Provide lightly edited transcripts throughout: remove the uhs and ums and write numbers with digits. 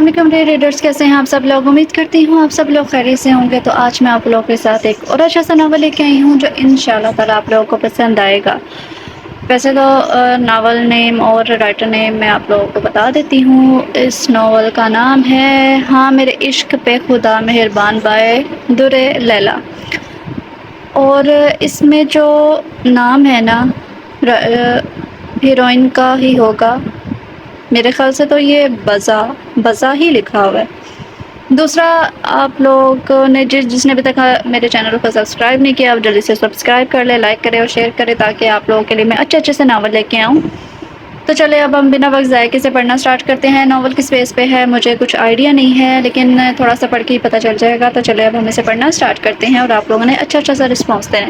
علیکم day readers, کیسے ہیں آپ سب لوگ؟ امید کرتی ہوں آپ سب لوگ خیریت سے ہوں گے۔ تو آج میں آپ لوگوں کے ساتھ ایک اور اچھا سا ناول لے کے آئی ہوں جو انشاءاللہ تعالیٰ آپ لوگوں کو پسند آئے گا۔ ویسے تو ناول نیم اور رائٹر نیم میں آپ لوگوں کو بتا دیتی ہوں۔ اس ناول کا نام ہے ہاں میرے عشق پہ خدا مہربان بائے در لیلا۔ اور اس میں جو نام ہے نا ہیروئن کا ہی ہوگا، میرے خیال سے تو یہ بزا ہی لکھا ہوا ہے۔ دوسرا، آپ لوگ نے جس نے ابھی تک میرے چینل کو سبسکرائب نہیں کیا، آپ جلدی سے سبسکرائب کر لیں، لائک کریں اور شیئر کریں تاکہ آپ لوگوں کے لیے میں اچھے سے ناول لے کے آؤں۔ تو چلے اب ہم بنا وقت ضائع سے پڑھنا سٹارٹ کرتے ہیں۔ ناول کس بیس پہ ہے مجھے کچھ آئیڈیا نہیں ہے، لیکن تھوڑا سا پڑھ کے ہی پتہ چل جائے گا۔ تو چلے اب ہم اسے پڑھنا سٹارٹ کرتے ہیں اور آپ لوگوں نے اچھا سا رسپانس دیں۔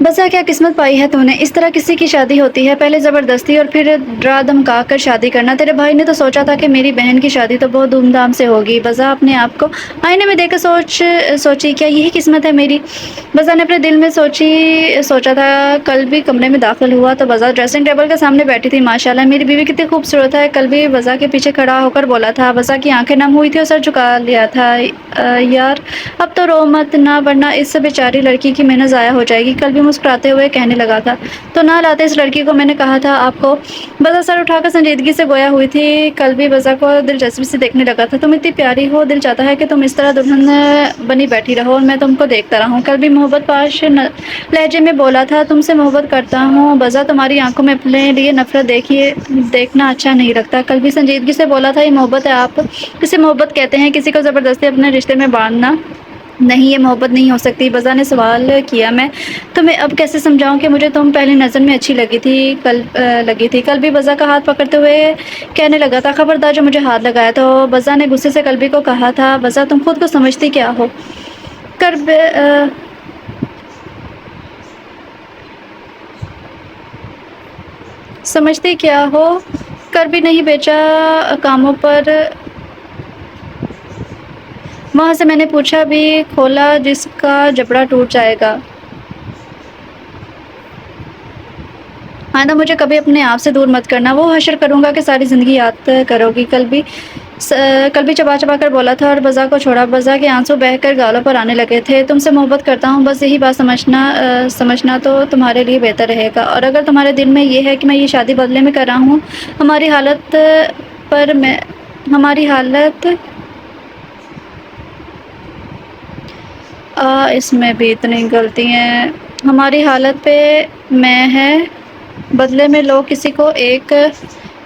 بسا کیا قسمت پائی ہے تو نے، اس طرح کسی کی شادی ہوتی ہے، پہلے زبردستی اور پھر ڈرا دھمکا کر شادی کرنا۔ تیرے بھائی نے تو سوچا تھا کہ میری بہن کی شادی تو بہت دھوم دھام سے ہوگی۔ بزا اپنے آپ کو آئینے میں دیکھ کر سوچی کیا یہی قسمت ہے میری؟ بزا نے اپنے دل میں سوچا تھا۔ کل بھی کمرے میں داخل ہوا تو بزا ڈریسنگ ٹیبل کے سامنے بیٹھی تھی۔ ماشاءاللہ میری بیوی کتنی خوبصورت ہے، کل بھی بزا کے پیچھے کھڑا ہو کر بولا تھا۔ بزا کی آنکھیں نم ہوئی تھی اور سر جھکا لیا تھا۔ یار اب تو رو مت نہ، ورنہ اس بیچاری لڑکی کی محنت ضائع ہو جائے گی، کل بھی مسکراتے ہوئے کہنے لگا تھا۔ تو نہ لاتے اس لڑکی کو، میں نے کہا تھا آپ کو۔ بزا سر اٹھا کر سنجیدگی سے گویا ہوئی تھی۔ کل بھی بزا کو دلچسپی سے دیکھنے لگا تھا۔ تم اتنی پیاری ہو، دل چاہتا ہے کہ تم اس طرح دلہن بنی بیٹھی رہو اور میں تم کو دیکھتا رہوں، کل بھی محبت پاش لہجے میں بولا تھا۔ تم سے محبت کرتا ہوں بزا، تمہاری آنکھوں میں اپنے لیے نفرت دیکھنا اچھا نہیں لگتا، کل بھی سنجیدگی سے بولا تھا۔ یہ محبت ہے، آپ اسے محبت کہتے ہیں، کسی کو زبردستی اپنے رشتے میں باندھنا نہیں، یہ محبت نہیں ہو سکتی۔ بزا نے سوال کیا۔ میں تمہیں اب کیسے سمجھاؤں کہ مجھے تم پہلی نظر میں اچھی لگی تھی؟ کل بھی بزا کا ہاتھ پکڑتے ہوئے کہنے لگا تھا، خبردار جو مجھے ہاتھ لگایا تو بزا نے غصے سے کلبی کو کہا تھا۔ بزا تم خود کو سمجھتی کیا ہو؟ سمجھتی کیا ہو؟ کر بھی نہیں بیچا کاموں پر۔ وہاں سے میں نے پوچھا بھی کھولا جس کا جبڑا ٹوٹ جائے گا۔ آئندہ مجھے کبھی اپنے آپ سے دور مت کرنا، وہ حشر کروں گا کہ ساری زندگی یاد کرو گی، کل بھی چبا کر بولا تھا اور بزا کو چھوڑا۔ بزا کے آنسو بہہ کر گالوں پر آنے لگے تھے۔ تم سے محبت کرتا ہوں، بس یہی بات سمجھنا تو تمہارے لیے بہتر رہے گا، اور اگر تمہارے دل میں یہ ہے کہ میں یہ شادی بدلے میں کر رہا ہوں ہماری حالت اس میں بھی اتنی غلطی ہیں، ہماری حالت پہ میں ہے بدلے میں لو کسی کو ایک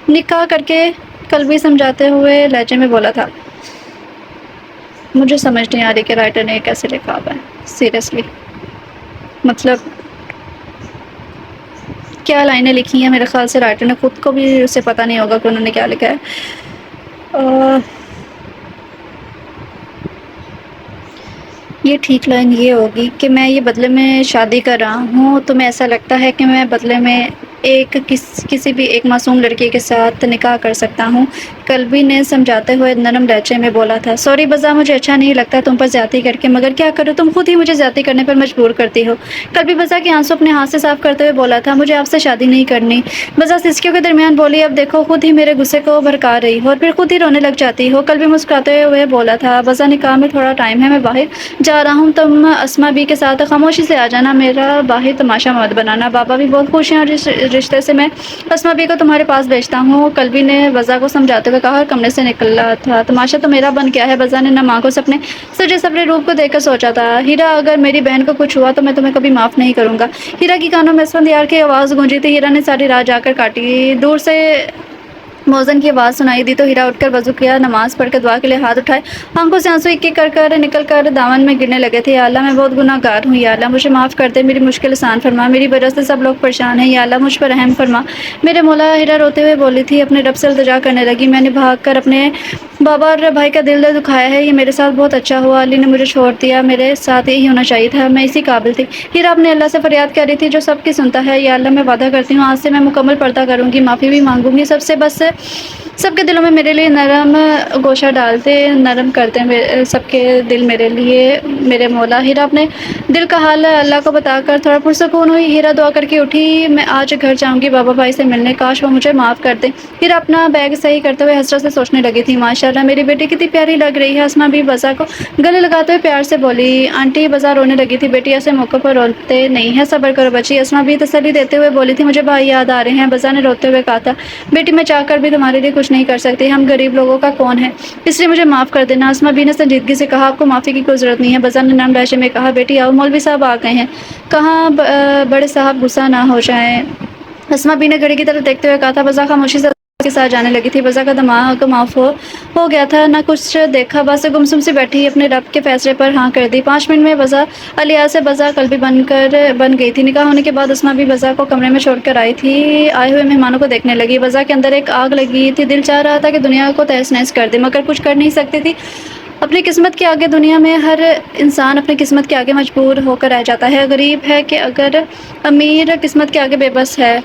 نکاح کر کے، کل بھی سمجھاتے ہوئے لہجے میں بولا تھا۔ مجھے سمجھ نہیں آ رہی کہ رائٹر نے کیسے لکھا ہوا ہے، سیریسلی مطلب کیا لائنیں لکھی ہیں۔ میرے خیال سے رائٹر نے خود کو بھی اسے پتہ نہیں ہوگا کہ انہوں نے کیا لکھا ہے۔ یہ ٹھیک لائن یہ ہوگی کہ میں یہ بدلے میں شادی کر رہا ہوں، تمہیں ایسا لگتا ہے کہ میں بدلے میں کسی بھی ایک معصوم لڑکی کے ساتھ نکاح کر سکتا ہوں؟ کلبی نے سمجھاتے ہوئے نرم لہجے میں بولا تھا۔ سوری بزا، مجھے اچھا نہیں لگتا تم پر زیادتی کر کے، مگر کیا کروں، تم خود ہی مجھے زیادتی کرنے پر مجبور کرتی ہو۔ کلبی بزا کے آنسو اپنے ہاتھ سے صاف کرتے ہوئے بولا تھا۔ مجھے آپ سے شادی نہیں کرنی۔ بزا سسکیوں کے درمیان بولی۔ اب دیکھو خود ہی میرے غصے کو بھڑکا رہی ہو اور پھر خود ہی رونے لگ جاتی ہو۔ کلبی مسکراتے ہوئے بولا تھا۔ بزا نکاح میں تھوڑا ٹائم ہے، میں باہر جا رہا ہوں، تم اسما بی کے ساتھ خاموشی سے آ جانا، میرا باہر تماشا مت بنانا، بابا بھی بہت خوش ہیں اور اس رشتے سے میں اسما بی کو تمہارے پاس بھیجتا ہوں، کلبی نے بزا کو سمجھاتے ہوئے کہا اور کمرے سے نکلا تھا۔ تماشا تو میرا بن گیا ہے، بزا نے نم آنکھوں سے اپنے سجے سورے روپ کو دیکھ کر سوچا تھا۔ ہیرا، اگر میری بہن کو کچھ ہوا تو میں تمہیں کبھی معاف نہیں کروں گا۔ ہیرا کی کانوں میں اسفندیار کی آواز گونجی تھی۔ ہیرا نے ساری رات جا کر کاٹی۔ دور سے موذن کی آواز سنائی دی تو ہیرا اٹھ کر وضو کیا، نماز پڑھ کر دعا کے لیے ہاتھ اٹھائے، آنکھوں سے آنسو ایک ایک کر نکل کر دامن میں گرنے لگے تھے۔ یا اللہ میں بہت گناہ گار ہوں، یا اللہ مجھے معاف کر دے، میری مشکل آسان فرما، میری وجہ سے سب لوگ پریشان ہیں، یا اللہ مجھ پر رحم فرما میرے مولا۔ ہیرا روتے ہوئے بولی تھی، اپنے رب سے التجا کرنے لگی۔ میں نے بھاگ کر اپنے بابا اور بھائی کا دل دکھایا ہے، یہ میرے ساتھ بہت اچھا ہوا، علی نے مجھے چھوڑ دیا، میرے ساتھ یہی ہونا چاہیے تھا، میں اسی قابل تھی۔ ہیرا اپنے اللہ سے فریاد کر رہی تھی جو سب کی سنتا ہے، یا اللہ میں وعدہ کرتی ہوں آج سے میں مکمل پردہ کروں گی، معافی بھی مانگوں گی سب سے، بس سب کے دلوں میں میرے لیے نرم گوشہ ڈالتے، نرم کرتے سب کے دل میرے لیے میرے مولا۔ ہیرا اپنے دل کا حال اللہ کو بتا کر تھوڑا پرسکون ہوئی۔ ہیرا دعا کر کے اٹھی، میں آج گھر جاؤں گی بابا بھائی سے ملنے، کاش وہ مجھے معاف کر دیں۔ ہیرا اپنا بیگ صحیح کرتے ہوئے حسرت سے سوچنے لگی تھی، ماشاءاللہ میری بیٹی کتنی پیاری لگ رہی ہے۔ اسما بھی بزا کو گلے لگاتے ہوئے پیار سے بولی۔ آنٹی بزا رونے لگی تھی، بیٹی ایسے موقع پر روتے نہیں ہیں، صبر کرو بچی۔ اسما بھی تسلی دیتے ہوئے بولی تھی، مجھے بھائی یاد آ رہے ہیں۔ بزا نے روتے ہوئے کہا تھا، بیٹی میں چاہ کر بھی تمہارے لیے کچھ نہیں کر سکتی، ہم غریب لوگوں کا کون ہے، اس لیے مجھے معاف کر دینا۔ اسما بھی نے سنجیدگی سے کہا، آپ کو معافی کی کوئی ضرورت نہیں ہے۔ بزا نے نرم لہجے میں کہا، بیٹی آؤ، مولوی صاحب آ گئے ہیں، کہاں بڑے صاحب غصہ نہ ہو جائیں۔ اسما بی نے گھڑی کی طرف دیکھتے ہوئے کہا تھا۔ بزا خاموشی سے کے ساتھ جانے لگی تھی۔ بزا کا دماغ معاف ہو گیا تھا، نہ کچھ دیکھا، بس گمسم سی بیٹھی اپنے رب کے فیصلے پر ہاں کر دی۔ 5 منٹ میں بزا علیہ سے بزا قلبی بن گئی تھی۔ نکاح ہونے کے بعد اسما بھی بزا کو کمرے میں چھوڑ کر آئی تھی، آئے ہوئے مہمانوں کو دیکھنے لگی۔ بزا کے اندر ایک آگ لگی تھی، دل چاہ رہا تھا کہ دنیا کو تہس نہس کر دے، مگر کچھ کر نہیں سکتی تھی۔ اپنی قسمت کے آگے، دنیا میں ہر انسان اپنی قسمت کے آگے مجبور ہو کر رہ جاتا ہے۔ غریب ہے کہ اگر امیر قسمت کے آگے بے بس ہے۔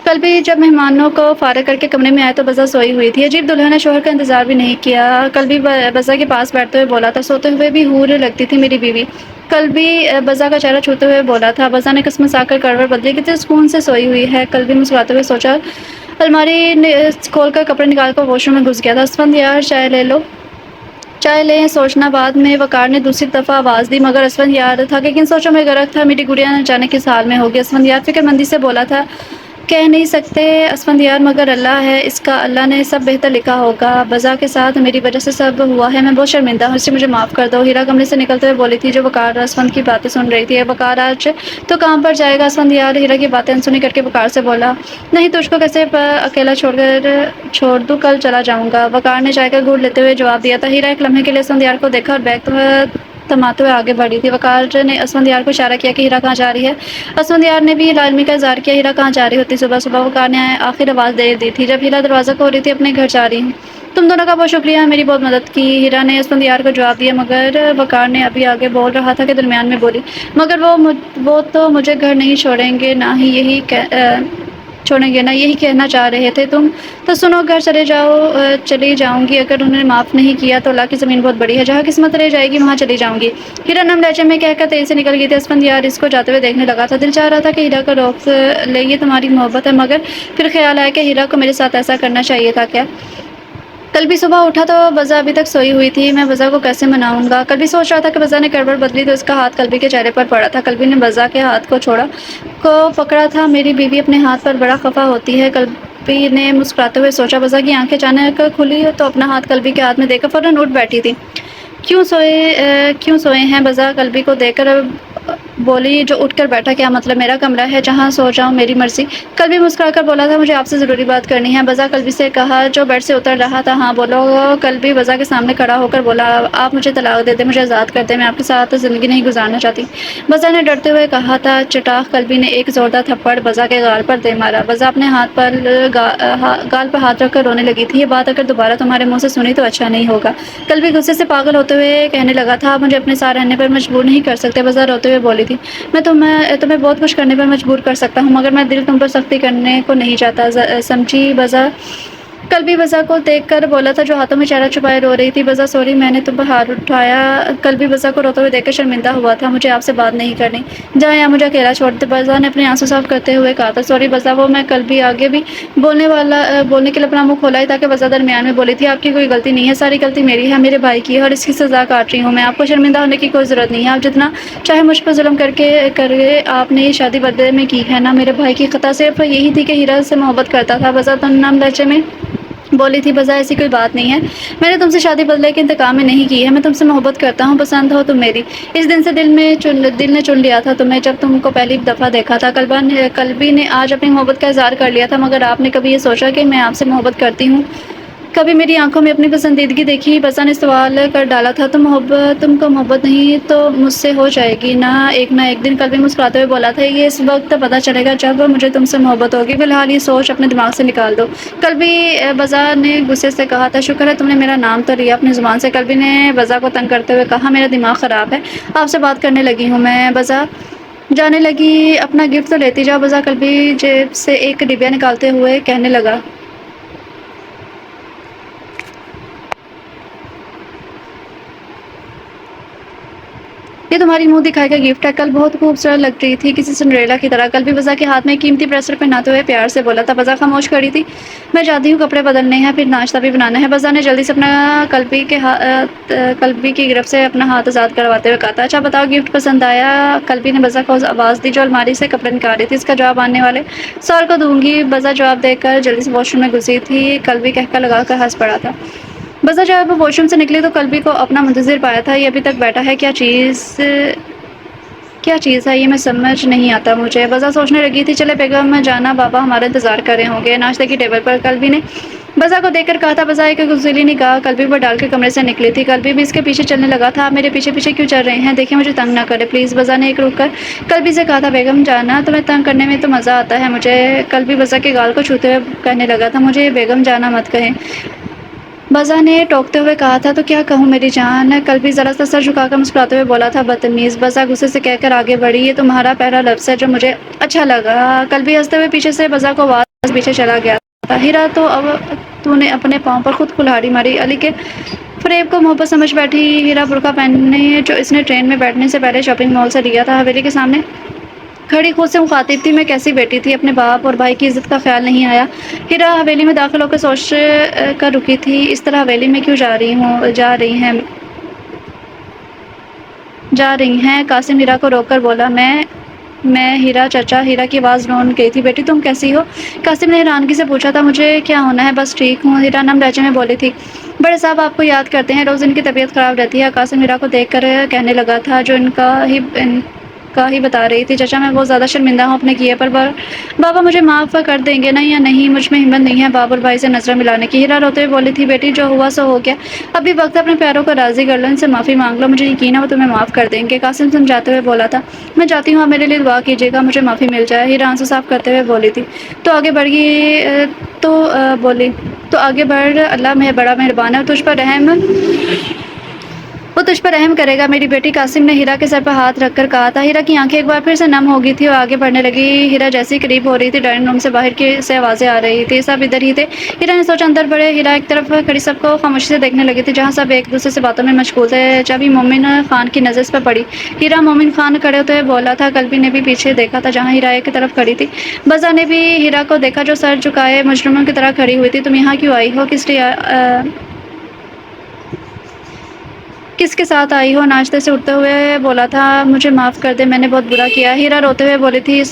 کل بھی جب مہمانوں کو فارغ کر کے کمرے میں آئے تو بزا سوئی ہوئی تھی۔ عجیب دلہن نے شوہر کا انتظار بھی نہیں کیا۔ کل بھی بزا کے پاس بیٹھتے ہوئے بولا تھا، سوتے ہوئے بھی حور لگتی تھی میری بیوی۔ کل بھی بزا کا چہرہ چھوتے ہوئے بولا تھا۔ بزا نے قسمت سا کر کروٹ بدلی، کتنے سکون سے سوئی ہوئی ہے۔ کل بھی مسکراتے ہوئے سوچا، الماری کھول کر کپڑے نکال کر واش روم میں گھس گیا تھا۔ اسفند یار چائے لے لو، چائے لیں۔ سوچنا بعد میں وقار نے دوسری دفعہ آواز دی، مگر اسفند یار تھا کہ کن سوچوں میں غرق تھا، میری گڑیا نہ جانے کس حال میں ہوگی۔ اسفند یار فکر مندی سے بولا تھا، کہہ نہیں سکتے اسفند یار، مگر اللہ ہے، اس کا اللہ نے سب بہتر لکھا ہوگا۔ بزا کے ساتھ میری وجہ سے سب ہوا ہے، میں بہت شرمندہ ہوں، اس سے مجھے معاف کر دو۔ ہیرا کمرے سے نکلتے ہوئے بولی تھی جو وقار اسفند کی باتیں سن رہی تھی۔ وقار آج تو کام پر جائے گا؟ اسفند یار ہیرا کی باتیں انسنی کر کے وقار سے بولا، نہیں تجھ کو کیسے اکیلا چھوڑ دوں، کل چلا جاؤں گا۔ وقار نے چائے کا گھونٹ لیتے ہوئے جواب دیا تھا۔ ہیرا ایک لمحے کے لیے اسفند یار کو دیکھا اور بیگ تھماتے ہوئے آگے بڑھی تھی۔ وقار نے اسفند یار کو اشارہ کیا کہ ہیرا کہاں جا رہی ہے۔ اسفند یار نے بھی لازمی کا اظہار کیا، ہیرا کہاں جا رہی ہوتی صبح صبح؟ وقار نے آخر آواز دے دی تھی جب ہیرا دروازہ کھول رہی تھی، اپنے گھر جا رہی ہوں، تم دونوں کا بہت شکریہ، میری بہت مدد کی۔ ہیرا نے اسفند یار کو جواب دیا، مگر وقار نے ابھی آگے بول رہا تھا کہ درمیان میں بولی، مگر وہ تو مجھے گھر نہیں چھوڑیں گے، نہ یہی کہنا چاہ رہے تھے تم؟ تو سنو، گھر چلی جاؤں گی، اگر انہوں نے معاف نہیں کیا تو اللہ کی زمین بہت بڑی ہے، جہاں قسمت رہ جائے گی وہاں چلی جاؤں گی۔ ہیرا نرم لہجے میں کہہ کر تیزی سے نکل گئی تھی۔ اسفند یار اس کو جاتے ہوئے دیکھنے لگا تھا، دل چاہ رہا تھا کہ ہیرا کو روک لے، یہ تمہاری محبت ہے، مگر پھر خیال آیا کہ ہیرا کو میرے ساتھ ایسا کرنا چاہیے تھا کیا؟ کل بھی صبح اٹھا تو بزا ابھی تک سوئی ہوئی تھی، میں بزا کو کیسے مناؤں گا؟ کل بھی سوچ رہا تھا کہ بزا نے کروٹ بدلی تو اس کا ہاتھ کلبی کے چہرے پر پڑا تھا۔ کلبی نے بزا کے ہاتھ کو پکڑا تھا، میری بیوی اپنے ہاتھ پر بڑا خفا ہوتی ہے۔ کلبی نے مسکراتے ہوئے سوچا، بزا کی آنکھیں اچانک کھلی تو اپنا ہاتھ کلبی کے ہاتھ میں دے کر فوراً اٹھ بیٹھی تھی۔ کیوں سوئے ہیں؟ بزا کلبی کو دیکھ کر بولی جو اٹھ کر بیٹھا، کیا مطلب؟ میرا کمرہ ہے، جہاں سو جاؤں، میری مرضی۔ کلبی مسکرا کر بولا تھا، مجھے آپ سے ضروری بات کرنی ہے۔ بزا کلبی سے کہا جو بیڈ سے اتر رہا تھا، ہاں بولو۔ کلبی بزا کے سامنے کھڑا ہو کر بولا، آپ مجھے طلاق دے دیں، مجھے آزاد کر دیں، میں آپ کے ساتھ زندگی نہیں گزارنا چاہتی۔ بزا نے ڈرتے ہوئے کہا تھا۔ چٹاخ کلبی نے ایک زوردار تھپڑ بزا کے گال پر دے مارا۔ بزا اپنے گال پر ہاتھ رکھ کر رونے لگی تھی، یہ بات اگر دوبارہ تمہارے منہ سے سنی تو اچھا نہیں ہوگا۔ کلبی غصے سے پاگل ہوتے ہوئے کہنے لگا تھا، آپ مجھے اپنے ساتھ رہنے پر مجبور نہیں کر سکتے۔ بزا روتے ہوئے بولی تھی، میں تمہیں بہت کچھ کرنے پر مجبور کر سکتا ہوں، مگر میں دل تم پر سختی کرنے کو نہیں چاہتا، سمجھی؟ بزا کلبی بزا کو دیکھ کر بولا تھا جو ہاتھوں میں چہرہ چھپائے رو رہی تھی، بزا سوری، میں نے تم پر ہاتھ اٹھایا۔ کلبی بزا کو روتے ہوئے دیکھ کر شرمندہ ہوا تھا، مجھے آپ سے بات نہیں کرنی، جہاں یا مجھے اکیلا چھوڑ دے۔ بزا نے اپنے آنسو صاف کرتے ہوئے کہا تھا، سوری بزا، وہ میں کلبی آگے بھی بولنے کے لیے اپنا منہ کھولا ہی تھا کہ بزا درمیان میں بولی تھی، آپ کی کوئی غلطی نہیں ہے، ساری غلطی میری ہے، میرے بھائی کی ہے، اور اس کی سزا کاٹ رہی ہوں میں، آپ کو شرمندہ ہونے کی کوئی ضرورت نہیں ہے، آپ جتنا چاہے مجھ پر ظلم کرے آپ نے یہ شادی بدلے میں کی ہے نا؟ میرے بھائی کی خطا صرف یہی تھی کہ ہیرا سے محبت کرتا تھا۔ بزا تو نرم لہجے میں بولی تھی، بزا ایسی کوئی بات نہیں ہے، میں نے تم سے شادی بدلے کے انتقام میں نہیں کی ہے، میں تم سے محبت کرتا ہوں، پسند ہو تم میری، اس دن سے دل نے چن لیا تھا تمہیں جب تم کو پہلی دفعہ دیکھا تھا۔ کلبی نے آج اپنی محبت کا اظہار کر لیا تھا، مگر آپ نے کبھی یہ سوچا کہ میں آپ سے محبت کرتی ہوں؟ کبھی میری آنکھوں میں اپنی پسندیدگی دیکھی؟ بزا نے سوال کر ڈالا تھا۔ تم کو محبت نہیں تو مجھ سے ہو جائے گی نہ ایک دن، قلبی مسکراتے ہوئے بولا تھا۔ یہ اس وقت پتہ چلے گا جب مجھے تم سے محبت ہوگی، فی الحال یہ سوچ اپنے دماغ سے نکال دو۔ قلبی بزا نے غصے سے کہا تھا۔ شکر ہے تم نے میرا نام تو لیا اپنی زبان سے۔ قلبی نے بزا کو تنگ کرتے ہوئے کہا، میرا دماغ خراب ہے، آپ سے بات کرنے لگی ہوں میں۔ بزا جانے لگی، اپنا گفٹ تو لیتی جاؤ۔ بزا قلبی جیب سے ایک ڈبیا نکالتے ہوئے کہنے لگا، یہ تمہاری منہ دکھائے کا گفٹ ہے، کل بہت خوبصورت لگ رہی تھی کسی سنڈریلا کی طرح۔ قلبی بزا کے ہاتھ میں ایک قیمتی بریسلٹ پہناتے ہوئے پیار سے بولا تھا۔ بزا خاموش کھڑی تھی۔ میں جاتی ہوں، کپڑے بدلنے ہیں، پھر ناشتہ بھی بنانا ہے۔ بزا نے جلدی سے اپنا قلبی کی گرفت سے اپنا ہاتھ آزاد کرواتے ہوئے کہا تھا، اچھا بتاؤ گفٹ پسند آیا؟ قلبی نے بزا کو آواز دی جو الماری سے کپڑے نکال رہی تھی۔ اس کا جواب آنے والے سوال کو دوں گی۔ بزا جواب دے کر جلدی سے واش روم میں گھسی تھی۔ قلبی کہکا لگا کر ہنس پڑا تھا۔ بزا جب واش روم سے نکلی تو قلبی کو اپنا منتظر پایا تھا۔ یہ ابھی تک بیٹھا ہے، کیا چیز ہے یہ؟ میں سمجھ نہیں آتا مجھے۔ بزا سوچنے لگی تھی، چلے بیگم جانا، بابا ہمارا انتظار کر رہے ہوں گے۔ ناشتے کی ٹیبل پر قلبی نے بزا کو دیکھ کر کہا تھا۔ بزا ایک غصیلی نگاہ قلبی پر ڈال کے کمرے سے نکلی تھی۔ قلبی بھی اس کے پیچھے چلنے لگا تھا۔ آپ میرے پیچھے پیچھے کیوں چل رہے ہیں؟ دیکھیں مجھے تنگ نہ کرے پلیز۔ بزا نے ایک رک کر قلبی سے کہا تھا، بیگم جانا تمہیں تنگ کرنے میں تو مزہ آتا ہے مجھے۔ قلبی بزا کے گال کو چھوتے ہوئے کہنے لگا تھا، مجھے بیگم جانا مت کہیں۔ بزا نے ٹوکتے ہوئے کہا تھا، تو کیا کہوں میری جان؟ قلبی ذرا سا سر جھکا کر مسکراتے ہوئے بولا تھا، بدتمیز۔ بزا غصے سے کہہ کر آگے بڑھی، یہ تمہارا پہلا لفظ ہے جو مجھے اچھا لگا۔ قلبی ہنستے ہوئے پیچھے سے بزا کو آواز پیچھے چلا گیا تھا، ہیرا تو اب تو نے اپنے پاؤں پر خود کلہاڑی ماری، علی کے فریب کو محبت سمجھ بیٹھی۔ ہیرا برقع پہنے جو اس نے ٹرین میں بیٹھنے سے پہلے شاپنگ مال سے لیا تھا، حویلی کے سامنے کھڑی خود سے مخاطب تھی، میں کیسی بیٹی تھی، اپنے باپ اور بھائی کی عزت کا خیال نہیں آیا۔ ہیرا حویلی میں داخل ہو کر سوچ کر رکی تھی، اس طرح حویلی میں کیوں جا رہی ہیں؟ قاسم ہیرا کو روک کر بولا، میں ہیرا چچا۔ ہیرا کی آواز رون گئی تھی، بیٹی تم کیسی ہو؟ قاسم نے حیرانگی سے پوچھا تھا، مجھے کیا ہونا ہے، بس ٹھیک ہوں، ہیرا نم لہجے میں بولی تھی۔ بڑے صاحب آپ کو یاد کرتے ہیں، روز ان کی طبیعت خراب رہتی ہے۔ قاسم ہیرا کو دیکھ کر کہنے لگا تھا جو ان کا ہی بتا رہی تھی، چچا میں بہت زیادہ شرمندہ ہوں اپنے کیے پر، بابا مجھے معاف کر دیں گے نا یا نہیں؟ مجھ میں ہمت نہیں ہے بابا اور بھائی سے نظریں ملانے کی۔ ہیرا روتے ہوئے بولی تھی، بیٹی جو ہوا سو ہو گیا، ابھی وقت ہے اپنے پیاروں کو راضی کر لو، ان سے معافی مانگ لو، مجھے یقین ہے وہ تمہیں معاف کر دیں گے۔ قاسم سمجھاتے ہوئے بولا تھا، میں جاتی ہوں، آپ میرے لیے دعا کیجیے گا مجھے معافی مل جائے۔ ہیرا آنسو صاف کرتے ہوئے بولی تھی، تو آگے بڑھ گئی تو آگے بڑھ، اللہ بڑا مہربان ہے، وہ تجھ پر رحم کرے گا میری بیٹی۔ قاسم نے ہیرا کے سر پر ہاتھ رکھ کر کہا تھا۔ ہیرا کی آنکھیں ایک بار پھر سے نم ہو گئی تھی اور آگے بڑھنے لگی۔ ہیرا جیسے ہی قریب ہو رہی تھی، ڈائننگ روم سے باہر سے آوازیں آ رہی تھی، سب ادھر ہی تھے۔ ہیرا نے سوچا اندر بڑھے۔ ہیرا ایک طرف کھڑی سب کو خاموشی سے دیکھنے لگی تھی، جہاں سب ایک دوسرے سے باتوں میں مشغول تھے۔ جب ہی مومن خان کی نظر اس پر پڑی، ہیرا مومن خان کھڑے ہوتے ہوئے بولا تھا۔ قلبی نے بھی پیچھے دیکھا تھا جہاں ہیرا ایک طرف کھڑی تھی۔ بزا نے بھی ہیرا کو دیکھا جو سر جھکائے مجرموں کی طرح کھڑی ہوئی تھی۔ تم یہاں کیوں آئی ہو؟ کس کے ساتھ آئی ہو؟ ناشتے سے اٹھتے ہوئے بولا تھا، مجھے معاف کر دے، میں نے بہت برا کیا۔ ہیرا روتے ہوئے بولی تھی،